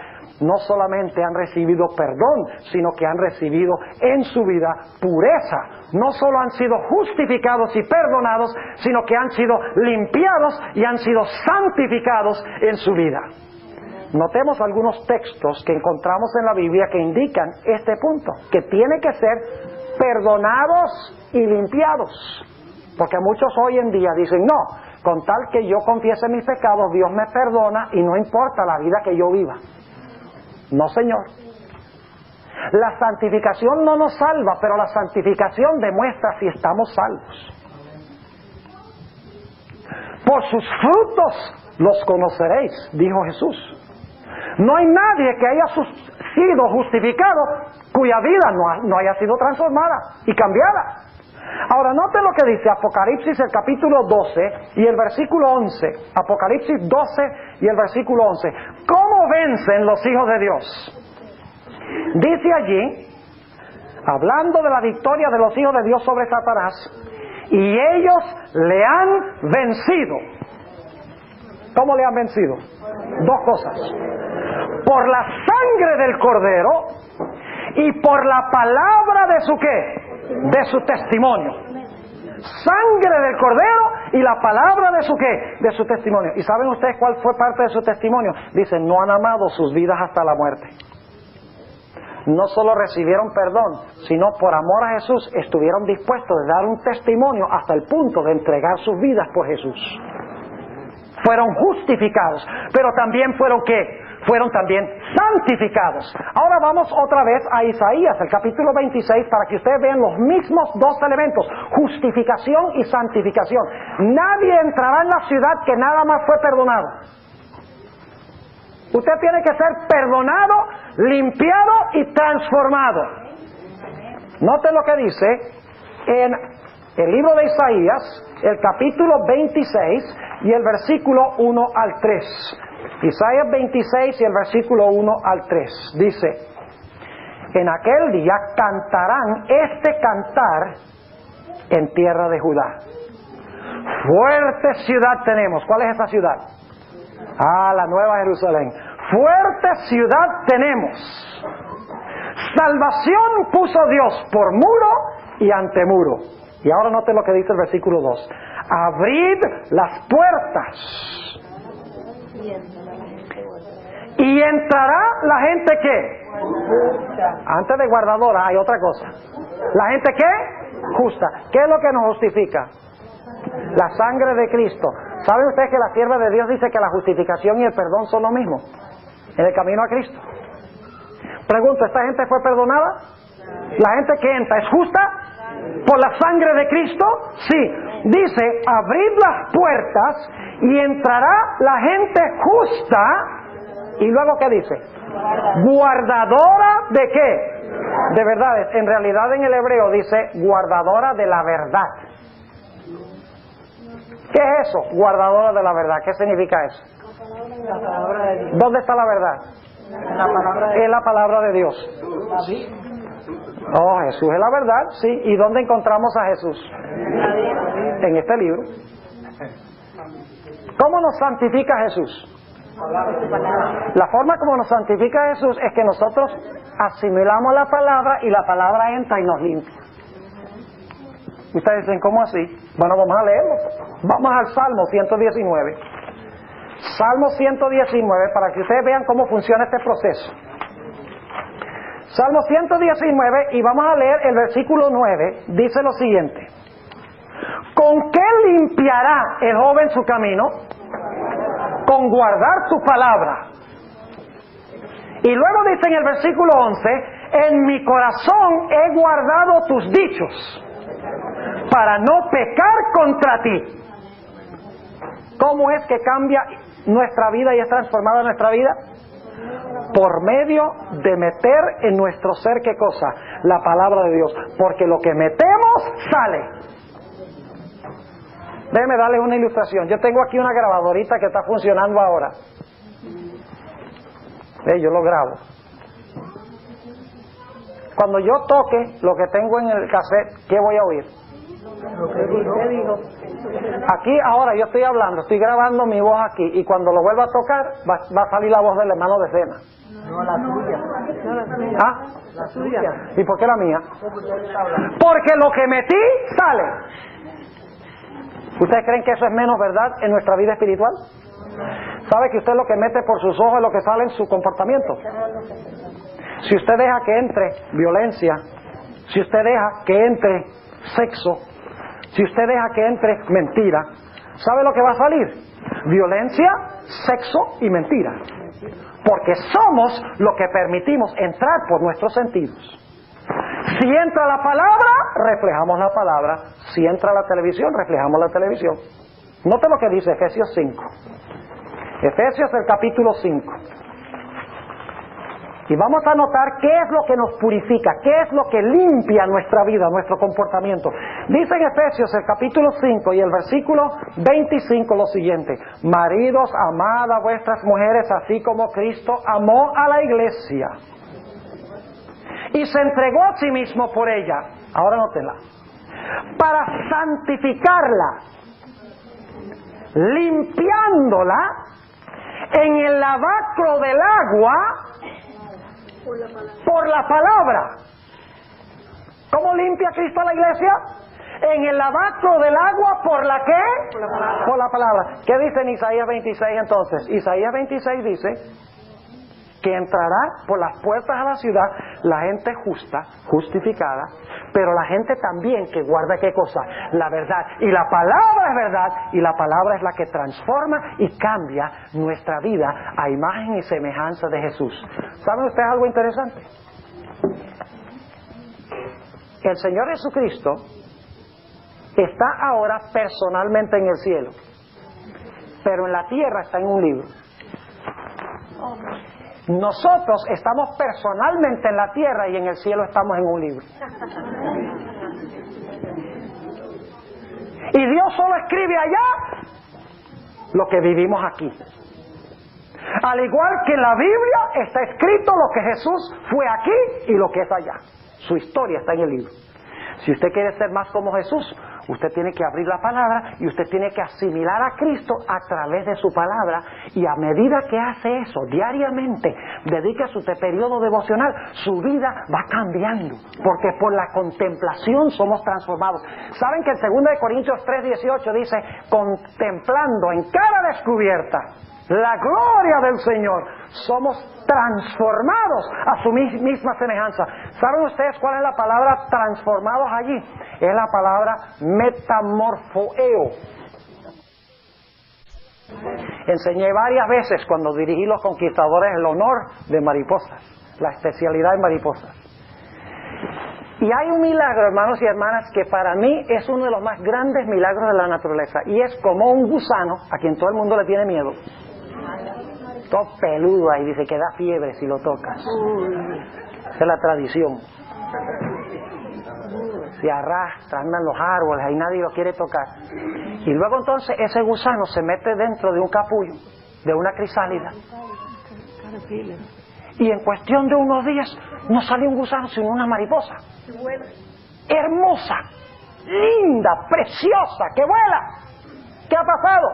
no solamente han recibido perdón, sino que han recibido en su vida pureza. No solo han sido justificados y perdonados, sino que han sido limpiados y han sido santificados en su vida. Notemos algunos textos que encontramos en la Biblia que indican este punto, que tiene que ser perdonados y limpiados. Porque muchos hoy en día dicen, no, con tal que yo confiese mis pecados, Dios me perdona y no importa la vida que yo viva. No, señor. La santificación no nos salva, pero la santificación demuestra si estamos salvos. Por sus frutos los conoceréis, dijo Jesús. No hay nadie que haya sido justificado cuya vida no haya sido transformada y cambiada. Ahora, noten lo que dice Apocalipsis el capítulo 12 y el versículo 11. Apocalipsis 12 y el versículo 11. ¿Cómo vencen los hijos de Dios? Dice allí, hablando de la victoria de los hijos de Dios sobre Satanás, y ellos le han vencido. ¿Cómo le han vencido? Dos cosas. Por la sangre del Cordero y por la palabra de su ¿qué? De su testimonio. Sangre del Cordero y la palabra de su ¿qué? De su testimonio. ¿Y saben ustedes cuál fue parte de su testimonio? Dicen, no han amado sus vidas hasta la muerte. No solo recibieron perdón, sino por amor a Jesús estuvieron dispuestos a dar un testimonio hasta el punto de entregar sus vidas por Jesús. Fueron justificados, pero también fueron ¿qué? Fueron también santificados. Ahora vamos otra vez a Isaías, el capítulo 26, para que ustedes vean los mismos dos elementos, justificación y santificación. Nadie entrará en la ciudad que nada más fue perdonado. Usted tiene que ser perdonado, limpiado y transformado. Note lo que dice en el libro de Isaías, el capítulo 26 y el versículo 1 al 3. Isaías 26 y el versículo 1 al 3. Dice, en aquel día cantarán este cantar en tierra de Judá. Fuerte ciudad tenemos. ¿Cuál es esa ciudad? La Nueva Jerusalén. Fuerte ciudad tenemos. Salvación puso Dios por muro y antemuro. Y ahora noten lo que dice el versículo 2. Abrid las puertas. Y entrará la gente ¿qué? Antes de guardadora hay otra cosa. ¿La gente qué? Justa. ¿Qué es lo que nos justifica? La sangre de Cristo. ¿Saben ustedes que la sierva de Dios dice que la justificación y el perdón son lo mismo en el camino a Cristo? Pregunto, ¿esta gente fue perdonada? ¿La gente que entra es justa? ¿Por la sangre de Cristo? Sí. Dice, abrid las puertas y entrará la gente justa. ¿Y luego qué dice? Guardadora de qué? De verdades. En realidad en el hebreo dice guardadora de la verdad. ¿Qué es eso? Guardadora de la verdad. ¿Qué significa eso? La palabra de Dios. ¿Dónde está la verdad? La palabra de Es la palabra de Dios. Oh, Jesús es la verdad, sí. ¿Y dónde encontramos a Jesús? En este libro. ¿Cómo nos santifica Jesús? La forma como nos santifica Jesús es que nosotros asimilamos la palabra y la palabra entra y nos limpia. Ustedes dicen, ¿cómo así? Bueno, vamos a leerlo. Vamos al Salmo 119. Salmo 119, para que ustedes vean cómo funciona este proceso. Salmo 119, y vamos a leer el versículo 9, dice lo siguiente. ¿Con qué limpiará el joven su camino? Con guardar tu palabra. Y luego dice en el versículo 11, en mi corazón he guardado tus dichos, para no pecar contra ti. ¿Cómo es que cambia nuestra vida y es transformada nuestra vida? Por medio de meter en nuestro ser, ¿qué cosa? La palabra de Dios. Porque lo que metemos, sale. Déjenme darles una ilustración. Yo tengo aquí una grabadorita que está funcionando ahora. Yo lo grabo. Cuando yo toque lo que tengo en el cassette, ¿qué voy a oír? lo que usted dijo. Aquí ahora yo estoy hablando, estoy grabando mi voz aquí, y cuando lo vuelva a tocar va a salir la voz del hermano de cena. No, la tuya. No, la tuya. ¿Ah? La tuya. ¿Y por qué la mía? Porque lo que metí sale. ¿Ustedes creen que eso es menos verdad en nuestra vida espiritual? ¿Sabe que usted lo que mete por sus ojos es lo que sale en su comportamiento? Si usted deja que entre violencia, si usted deja que entre sexo, si usted deja que entre mentira, ¿sabe lo que va a salir? Violencia, sexo y mentira. Porque somos lo que permitimos entrar por nuestros sentidos. Si entra la palabra, reflejamos la palabra. Si entra la televisión, reflejamos la televisión. Note lo que dice Efesios 5. Efesios el capítulo 5. Y vamos a notar qué es lo que nos purifica, qué es lo que limpia nuestra vida, nuestro comportamiento. Dice en Efesios el capítulo 5 y el versículo 25 lo siguiente: maridos, amad a vuestras mujeres así como Cristo amó a la iglesia y se entregó a sí mismo por ella. Ahora nótenla. Para santificarla, limpiándola en el lavacro del agua por la palabra. ¿Cómo limpia Cristo a la iglesia? En el lavacro del agua, ¿por la qué? Por la palabra. ¿Qué dice en Isaías 26 entonces? Isaías 26 dice que entrará por las puertas a la ciudad la gente justa, justificada, pero la gente también que guarda ¿qué cosa? La verdad. Y la palabra es verdad, y la palabra es la que transforma y cambia nuestra vida a imagen y semejanza de Jesús. ¿Saben ustedes algo interesante? El Señor Jesucristo está ahora personalmente en el cielo, pero en la tierra está en un libro. Nosotros estamos personalmente en la tierra y en el cielo estamos en un libro. Y Dios solo escribe allá lo que vivimos aquí. Al igual que en la Biblia está escrito lo que Jesús fue aquí y lo que es allá. Su historia está en el libro. Si usted quiere ser más como Jesús, usted tiene que abrir la palabra y usted tiene que asimilar a Cristo a través de su palabra, y a medida que hace eso diariamente, dedica su periodo devocional, su vida va cambiando, porque por la contemplación somos transformados. ¿Saben que en 2 Corintios 3:18 dice, contemplando en cara descubierta la gloria del Señor, somos transformados a su misma semejanza? ¿Saben ustedes cuál es la palabra transformados allí? Es la palabra metamorfoeo. Enseñé varias veces cuando dirigí los conquistadores el honor de mariposas, la especialidad de mariposas. Y hay un milagro, hermanos y hermanas, que para mí es uno de los más grandes milagros de la naturaleza. Y es como un gusano, a quien todo el mundo le tiene miedo. Todo peludo ahí, dice que da fiebre si lo tocas. Esa es la tradición. Se arrastra, andan los árboles, ahí nadie lo quiere tocar. Y luego entonces ese gusano se mete dentro de un capullo, de una crisálida. Y en cuestión de unos días no sale un gusano sino una mariposa. Hermosa, linda, preciosa, que vuela. ¿Qué ha pasado?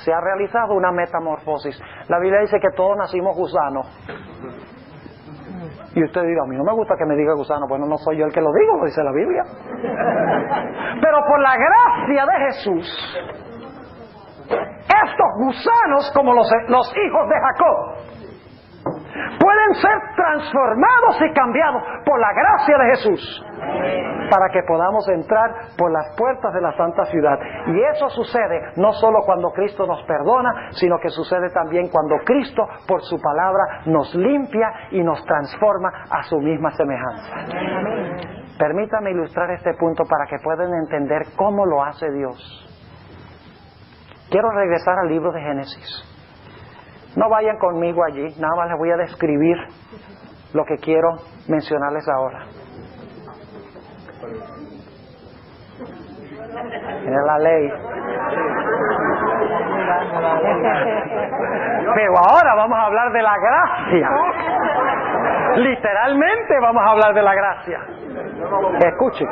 Se ha realizado una metamorfosis. La Biblia dice que todos nacimos gusanos. Y usted dirá, a mí no me gusta que me diga gusano. Bueno, no soy yo el que lo digo, lo dice la Biblia. Pero por la gracia de Jesús, estos gusanos, como los hijos de Jacob, pueden ser transformados y cambiados por la gracia de Jesús, para que podamos entrar por las puertas de la santa ciudad. Y eso sucede no solo cuando Cristo nos perdona, sino que sucede también cuando Cristo, por su palabra, nos limpia y nos transforma a su misma semejanza. Permítame ilustrar este punto para que puedan entender cómo lo hace Dios. Quiero regresar al libro de Génesis. No vayan conmigo allí, nada más les voy a describir lo que quiero mencionarles ahora. Mira la ley. Pero ahora vamos a hablar de la gracia. Literalmente vamos a hablar de la gracia. Escuchen.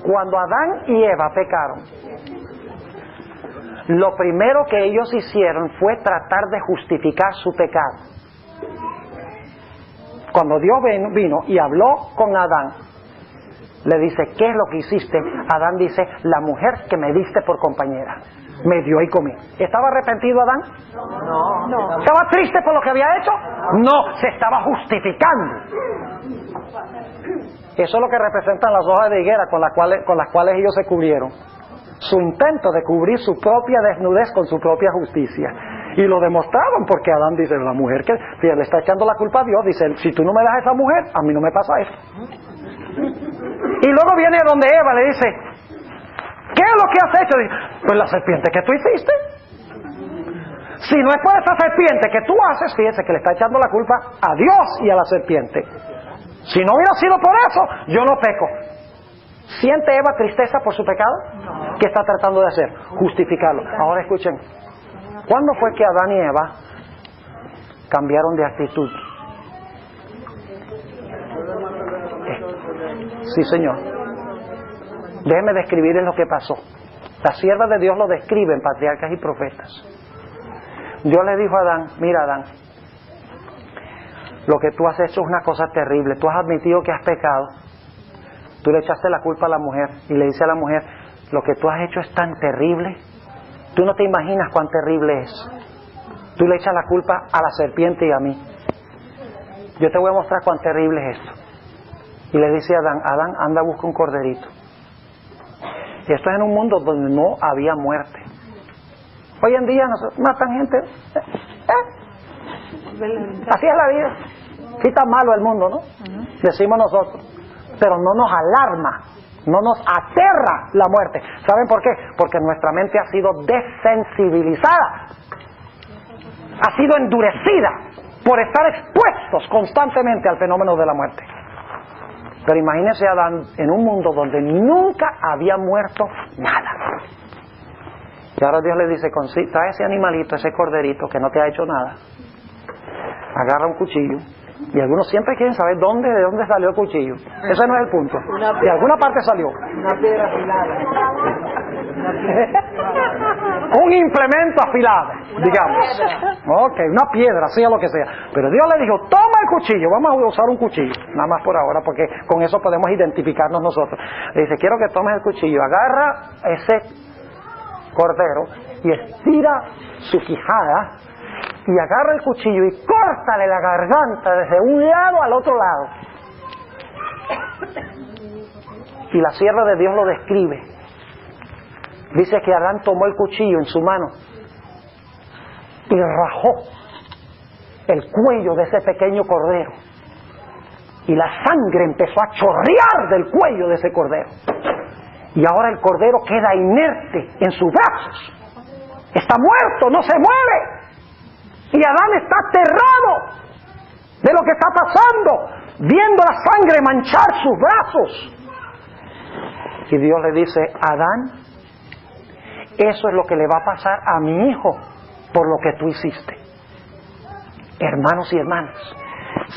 Cuando Adán y Eva pecaron, lo primero que ellos hicieron fue tratar de justificar su pecado. Cuando Dios vino y habló con Adán, le dice, ¿qué es lo que hiciste? Adán dice, la mujer que me diste por compañera. Me dio y comí. ¿Estaba arrepentido Adán? No. ¿Estaba triste por lo que había hecho? No, se estaba justificando. Eso es lo que representan las hojas de higuera con las cuales ellos se cubrieron. Su intento de cubrir su propia desnudez con su propia justicia. Y lo demostraron porque Adán dice, la mujer que le está echando la culpa a Dios, dice, si tú no me das a esa mujer, a mí no me pasa eso. Y luego viene donde Eva le dice, ¿qué es lo que has hecho? Dice, pues la serpiente que tú hiciste. Si no es por esa serpiente que tú haces, fíjese que le está echando la culpa a Dios y a la serpiente. Si no hubiera sido por eso, yo no peco. ¿Siente Eva tristeza por su pecado? No. ¿Qué está tratando de hacer? Justificarlo. Ahora escuchen. ¿Cuándo fue que Adán y Eva cambiaron de actitud? Sí, Señor. Déjenme describirles lo que pasó. Las siervas de Dios lo describen, patriarcas y profetas. Dios le dijo a Adán, mira Adán, lo que tú has hecho es una cosa terrible. Tú has admitido que has pecado. Tú le echaste la culpa a la mujer y le dice a la mujer, lo que tú has hecho es tan terrible. Tú no te imaginas cuán terrible es. Tú le echas la culpa a la serpiente y a mí. Yo te voy a mostrar cuán terrible es esto. Y le dice a Adán, Adán, anda, busca un corderito. Y esto es en un mundo donde no había muerte. Hoy en día nos matan gente. Así es la vida. Sí está malo el mundo, ¿no? Decimos nosotros. Pero no nos alarma, no nos aterra la muerte. ¿Saben por qué? Porque nuestra mente ha sido desensibilizada, ha sido endurecida por estar expuestos constantemente al fenómeno de la muerte. Pero imagínense a Adán en un mundo donde nunca había muerto nada. Y ahora Dios le dice, trae ese animalito, ese corderito que no te ha hecho nada. Agarra un cuchillo. Y algunos siempre quieren saber de dónde salió el cuchillo. Ese no es el punto. De alguna parte salió. Una piedra afilada. Un implemento afilado, digamos. Ok, una piedra, sea lo que sea. Pero Dios le dijo, toma el cuchillo, vamos a usar un cuchillo. Nada más por ahora, porque con eso podemos identificarnos nosotros. Le dice, quiero que tomes el cuchillo, agarra ese cordero y estira su quijada y agarra el cuchillo y córtale la garganta desde un lado al otro lado. Y la sierva de Dios lo describe. Dice que Adán tomó el cuchillo en su mano y rajó el cuello de ese pequeño cordero. y la sangre empezó a chorrear del cuello de ese cordero. Y ahora el cordero queda inerte en sus brazos. Está muerto, no se mueve. Y Adán está aterrado de lo que está pasando, viendo la sangre manchar sus brazos. Y Dios le dice: Adán, eso es lo que le va a pasar a mi hijo por lo que tú hiciste. Hermanos y hermanas,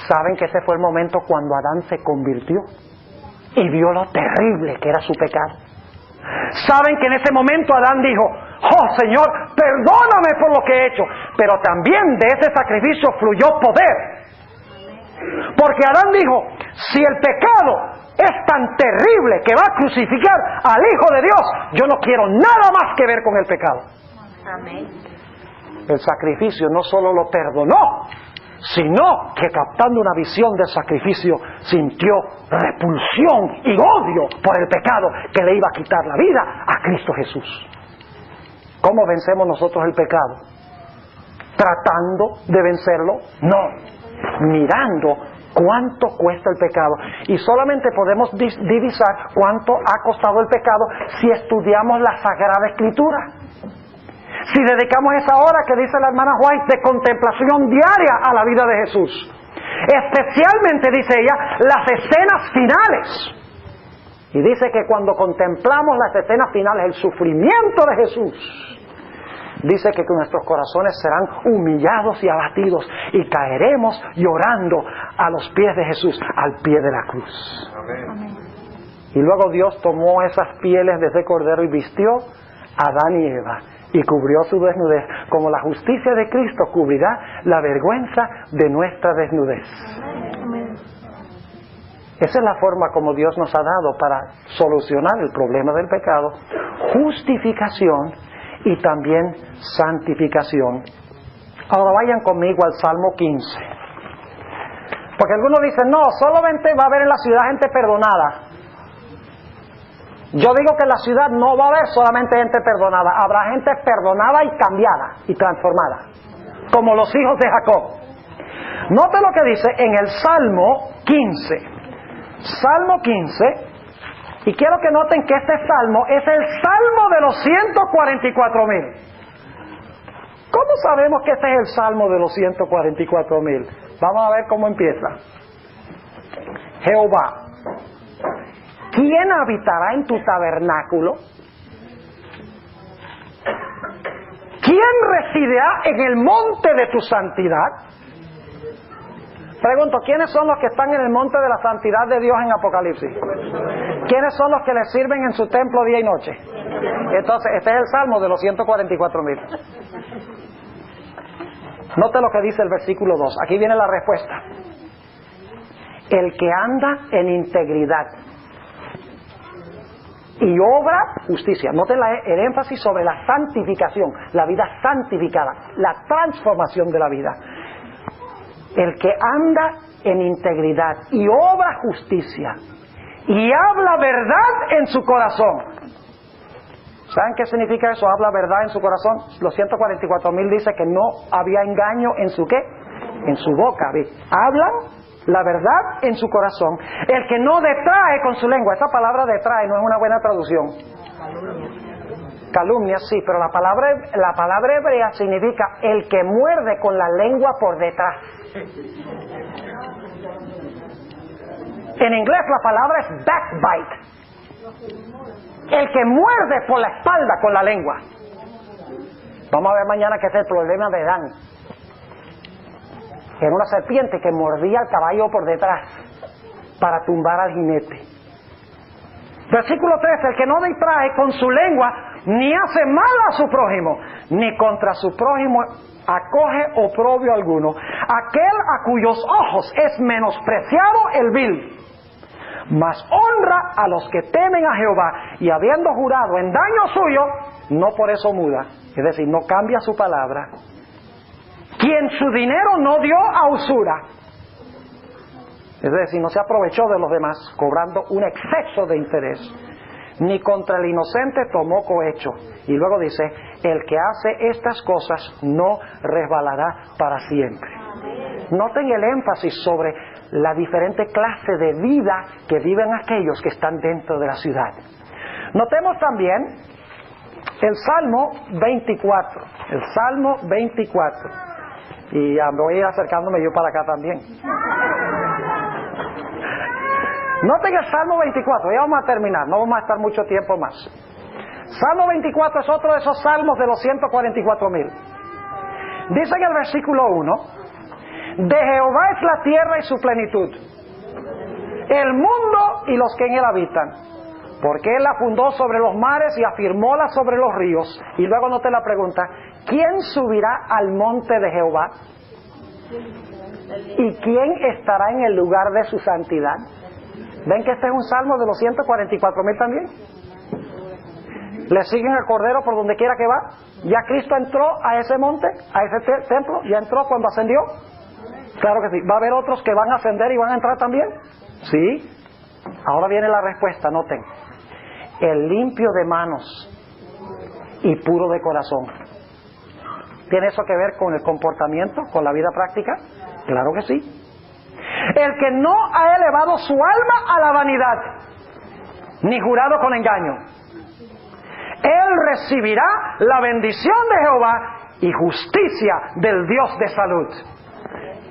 ¿saben que ese fue el momento cuando Adán se convirtió y vio lo terrible que era su pecado? ¿Saben que en ese momento Adán dijo: oh Señor, perdóname por lo que he hecho? Pero también de ese sacrificio fluyó poder. Porque Adán dijo: si el pecado es tan terrible que va a crucificar al Hijo de Dios, yo no quiero nada más que ver con el pecado. Amén. El sacrificio no solo lo perdonó, sino que, captando una visión del sacrificio, sintió repulsión y odio por el pecado que le iba a quitar la vida a Cristo Jesús. ¿Cómo vencemos nosotros el pecado? ¿Tratando de vencerlo? No. Mirando cuánto cuesta el pecado. Y solamente podemos divisar cuánto ha costado el pecado si estudiamos la Sagrada Escritura. Si dedicamos esa hora que dice la hermana White de contemplación diaria a la vida de Jesús. Especialmente, dice ella, las escenas finales. Y dice que cuando contemplamos las escenas finales, el sufrimiento de Jesús, dice que nuestros corazones serán humillados y abatidos y caeremos llorando a los pies de Jesús, al pie de la cruz. Amén. Y luego Dios tomó esas pieles de ese cordero y vistió a Adán y Eva y cubrió su desnudez, como la justicia de Cristo cubrirá la vergüenza de nuestra desnudez. Amén. Esa es la forma como Dios nos ha dado para solucionar el problema del pecado: justificación y también santificación. Ahora vayan conmigo al Salmo 15. Porque algunos dicen: no, solamente va a haber en la ciudad gente perdonada. Yo digo que en la ciudad no va a haber solamente gente perdonada, habrá gente perdonada y cambiada y transformada, como los hijos de Jacob. Note lo que dice en el Salmo 15. Salmo 15. Y quiero que noten que este salmo es el salmo de los 144,000. ¿Cómo sabemos que este es el salmo de los 144,000? Vamos a ver cómo empieza. Jehová, ¿quién habitará en tu tabernáculo? ¿Quién residirá en el monte de tu santidad? Pregunto, ¿quiénes son los que están en el monte de la santidad de Dios en Apocalipsis? ¿Quiénes son los que le sirven en su templo día y noche? Entonces, este es el salmo de los 144,000. Note lo que dice el versículo 2. Aquí viene la respuesta. El que anda en integridad y obra justicia. Noten el énfasis sobre la santificación, la vida santificada, la transformación de la vida. El que anda en integridad y obra justicia y habla verdad en su corazón. ¿Saben qué significa eso? Habla verdad en su corazón. Los 144,000 dice que no había engaño en su ¿qué? En su boca. Hablan la verdad en su corazón. El que no detrae con su lengua. Esa palabra detrae no es una buena traducción. Calumnia, sí, pero la palabra hebrea significa el que muerde con la lengua por detrás. En inglés la palabra es backbite. El que muerde por la espalda con la lengua. Vamos a ver mañana que es el problema de Dan. Era una serpiente que mordía al caballo por detrás para tumbar al jinete. Versículo 13, el que no distrae con su lengua, ni hace mal a su prójimo, ni contra su prójimo acoge oprobio alguno. Aquel a cuyos ojos es menospreciado el vil, mas honra a los que temen a Jehová, y habiendo jurado en daño suyo, no por eso muda, es decir, no cambia su palabra. Quien su dinero no dio a usura, es decir, no se aprovechó de los demás, cobrando un exceso de interés, ni contra el inocente tomó cohecho. Y luego dice, el que hace estas cosas no resbalará para siempre. Noten el énfasis sobre la diferente clase de vida que viven aquellos que están dentro de la ciudad. Notemos también el Salmo 24. El Salmo 24. Y ya voy a ir acercándome yo para acá también. Noten el Salmo 24. Ya vamos a terminar. No vamos a estar mucho tiempo más. Salmo 24 es otro de esos salmos de los 144,000. Dice en el versículo 1: de Jehová es la tierra y su plenitud, el mundo y los que en él habitan, porque él la fundó sobre los mares y afirmóla sobre los ríos. Y luego note la pregunta: ¿quién subirá al monte de Jehová? ¿Y quién estará en el lugar de su santidad? ¿Ven que este es un salmo de los 144,000 también? ¿Le siguen al Cordero por donde quiera que va? ¿Ya Cristo entró a ese monte, a ese templo? ¿Ya entró cuando ascendió? Claro que sí. ¿Va a haber otros que van a ascender y van a entrar también? Sí. Ahora viene la respuesta, noten. El limpio de manos y puro de corazón. ¿Tiene eso que ver con el comportamiento, con la vida práctica? Claro que sí. El que no ha elevado su alma a la vanidad, ni jurado con engaño, él recibirá la bendición de Jehová y justicia del Dios de salud.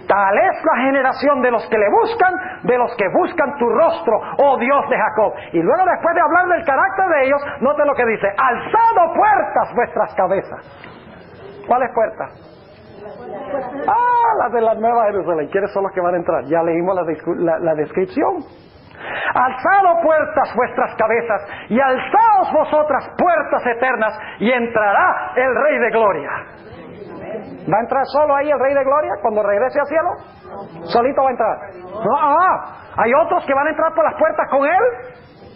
Tal es la generación de los que le buscan, de los que buscan tu rostro, oh Dios de Jacob. Y luego, después de hablar del carácter de ellos, note lo que dice: alzado puertas vuestras cabezas. ¿Cuáles puertas? Las de la Nueva Jerusalén. ¿Quiénes son los que van a entrar? Ya leímos la descripción. Alzado puertas vuestras cabezas y alzaos vosotras puertas eternas, y entrará el Rey de Gloria. ¿Va a entrar solo ahí el Rey de Gloria cuando regrese al cielo? ¿Solito va a entrar? No, ¿hay otros que van a entrar por las puertas con él?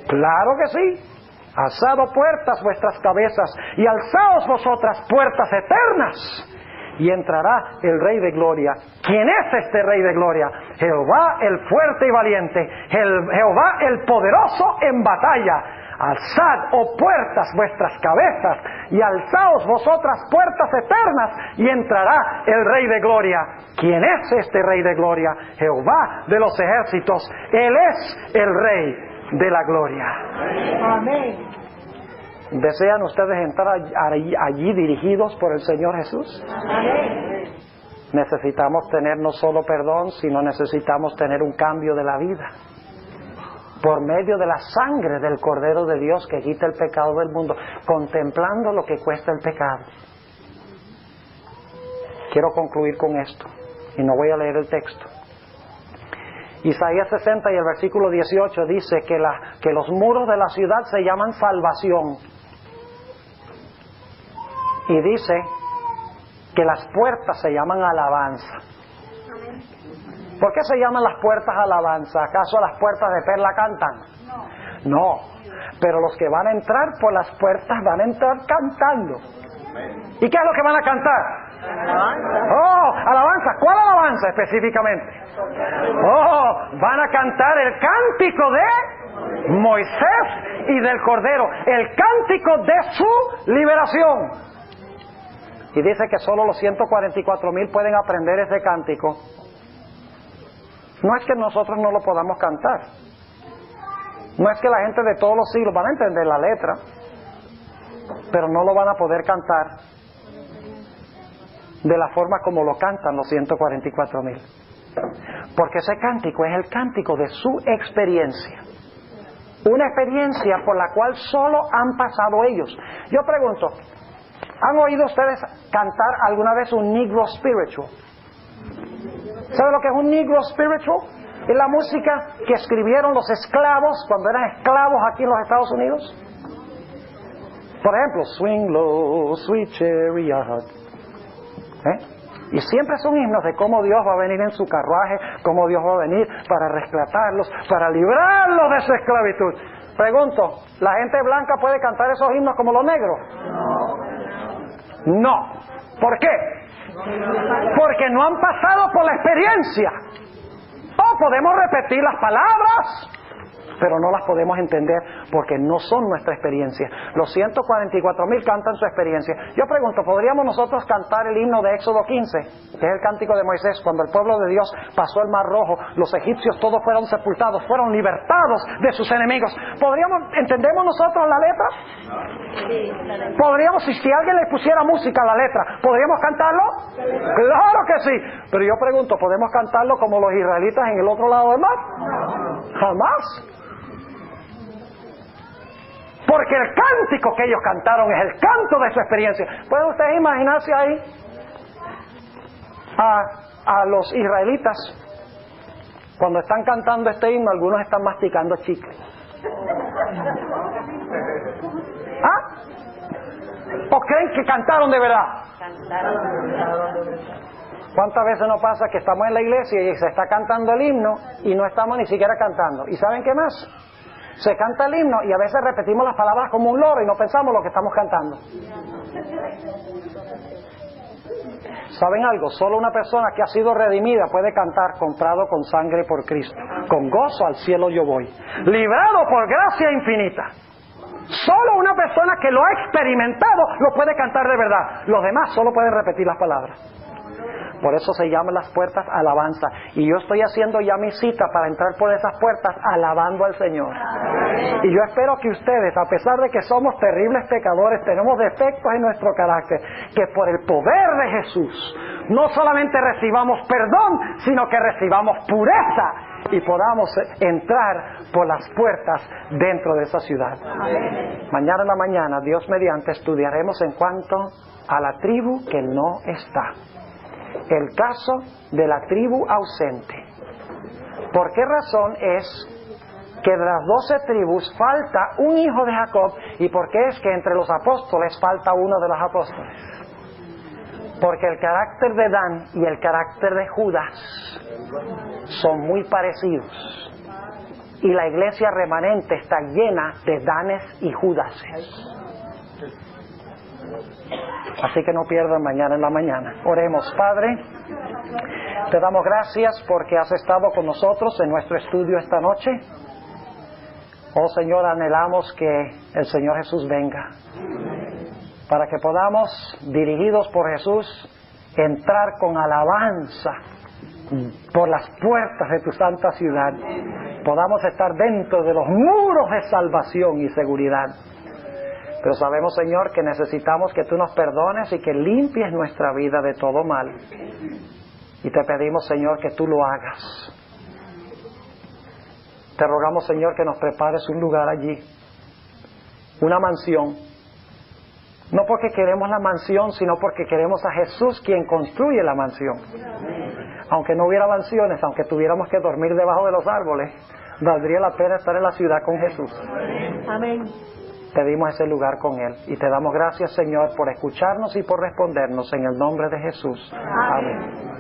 Claro que sí. Alzado puertas vuestras cabezas y alzaos vosotras puertas eternas, y entrará el Rey de Gloria. ¿Quién es este Rey de Gloria? Jehová el fuerte y valiente, Jehová el poderoso en batalla. Alzad, oh puertas, vuestras cabezas, y alzaos vosotras puertas eternas, y entrará el Rey de Gloria. ¿Quién es este Rey de Gloria? Jehová de los ejércitos. Él es el Rey de la Gloria. Amén. ¿Desean ustedes entrar allí dirigidos por el Señor Jesús? Amén. Necesitamos tener no solo perdón, sino necesitamos tener un cambio de la vida por medio de la sangre del Cordero de Dios que quita el pecado del mundo, contemplando lo que cuesta el pecado. Quiero concluir con esto y no voy a leer el texto. Isaías 60 y el versículo 18 dice que los muros de la ciudad se llaman salvación, y dice que las puertas se llaman alabanza. ¿Por qué se llaman las puertas alabanza? ¿Acaso las puertas de perla cantan? No, pero los que van a entrar por las puertas van a entrar cantando. ¿Y qué es lo que van a cantar? Alabanza. ¿Cuál alabanza específicamente? Van a cantar el cántico de Moisés y del Cordero, el cántico de su liberación. Y dice que solo los 144,000 pueden aprender ese cántico. No es que nosotros no lo podamos cantar, no es que la gente de todos los siglos van a entender la letra, pero no lo van a poder cantar de la forma como lo cantan los 144,000, porque ese cántico es el cántico de su experiencia, una experiencia por la cual solo han pasado ellos. Yo pregunto, ¿han oído ustedes cantar alguna vez un Negro Spiritual? ¿Sabe lo que es un Negro Spiritual? Es la música que escribieron los esclavos cuando eran esclavos aquí en los Estados Unidos. Por ejemplo, Swing Low, Sweet Chariot. Y siempre son himnos de cómo Dios va a venir en su carruaje, cómo Dios va a venir para rescatarlos, para librarlos de su esclavitud. Pregunto, ¿la gente blanca puede cantar esos himnos como los negros? No. ¿Por qué? Porque no han pasado por la experiencia. Podemos repetir las palabras, pero no las podemos entender porque no son nuestra experiencia. Los 144,000 cantan su experiencia. Yo pregunto, ¿podríamos nosotros cantar el himno de Éxodo 15, que es el cántico de Moisés, cuando el pueblo de Dios pasó el Mar Rojo, los egipcios todos fueron sepultados, fueron libertados de sus enemigos? ¿Entendemos nosotros la letra? ¿Podríamos, si alguien le pusiera música a la letra, podríamos cantarlo? Claro que sí. Pero yo pregunto, ¿podemos cantarlo como los israelitas en el otro lado del mar? Jamás. Porque el cántico que ellos cantaron es el canto de su experiencia. ¿Pueden ustedes imaginarse ahí a los israelitas cuando están cantando este himno? Algunos están masticando chicle. ¿Ah? ¿O creen que cantaron de verdad? ¿Cuántas veces nos pasa que estamos en la iglesia y se está cantando el himno y no estamos ni siquiera cantando? ¿Y saben qué más? Se canta el himno y a veces repetimos las palabras como un loro y no pensamos lo que estamos cantando. ¿Saben algo? Solo una persona que ha sido redimida puede cantar comprado con sangre por Cristo. Con gozo al cielo yo voy, librado por gracia infinita. Solo una persona que lo ha experimentado lo puede cantar de verdad. Los demás solo pueden repetir las palabras. Por eso se llaman las puertas alabanza. Y yo estoy haciendo ya mi cita para entrar por esas puertas alabando al Señor. Y yo espero que ustedes, a pesar de que somos terribles pecadores, tenemos defectos en nuestro carácter, que por el poder de Jesús no solamente recibamos perdón, sino que recibamos pureza y podamos entrar por las puertas dentro de esa ciudad. Mañana en la mañana, Dios mediante, estudiaremos en cuanto a la tribu que no está. El caso de la tribu ausente. ¿Por qué razón es que de las 12 tribus falta un hijo de Jacob? ¿Y por qué es que entre los apóstoles falta uno de los apóstoles? Porque el carácter de Dan y el carácter de Judas son muy parecidos. Y la iglesia remanente está llena de Danes y Judases. Así que no pierdan mañana en la mañana. Oremos. Padre, te damos gracias porque has estado con nosotros en nuestro estudio esta noche. Oh Señor, anhelamos que el Señor Jesús venga para que podamos, dirigidos por Jesús, entrar con alabanza por las puertas de tu santa ciudad. Podamos estar dentro de los muros de salvación y seguridad. Pero sabemos, Señor, que necesitamos que tú nos perdones y que limpies nuestra vida de todo mal. Y te pedimos, Señor, que tú lo hagas. Te rogamos, Señor, que nos prepares un lugar allí, una mansión. No porque queremos la mansión, sino porque queremos a Jesús, quien construye la mansión. Aunque no hubiera mansiones, aunque tuviéramos que dormir debajo de los árboles, valdría la pena estar en la ciudad con Jesús. Amén. Pedimos ese lugar con Él y te damos gracias, Señor, por escucharnos y por respondernos en el nombre de Jesús. Amén.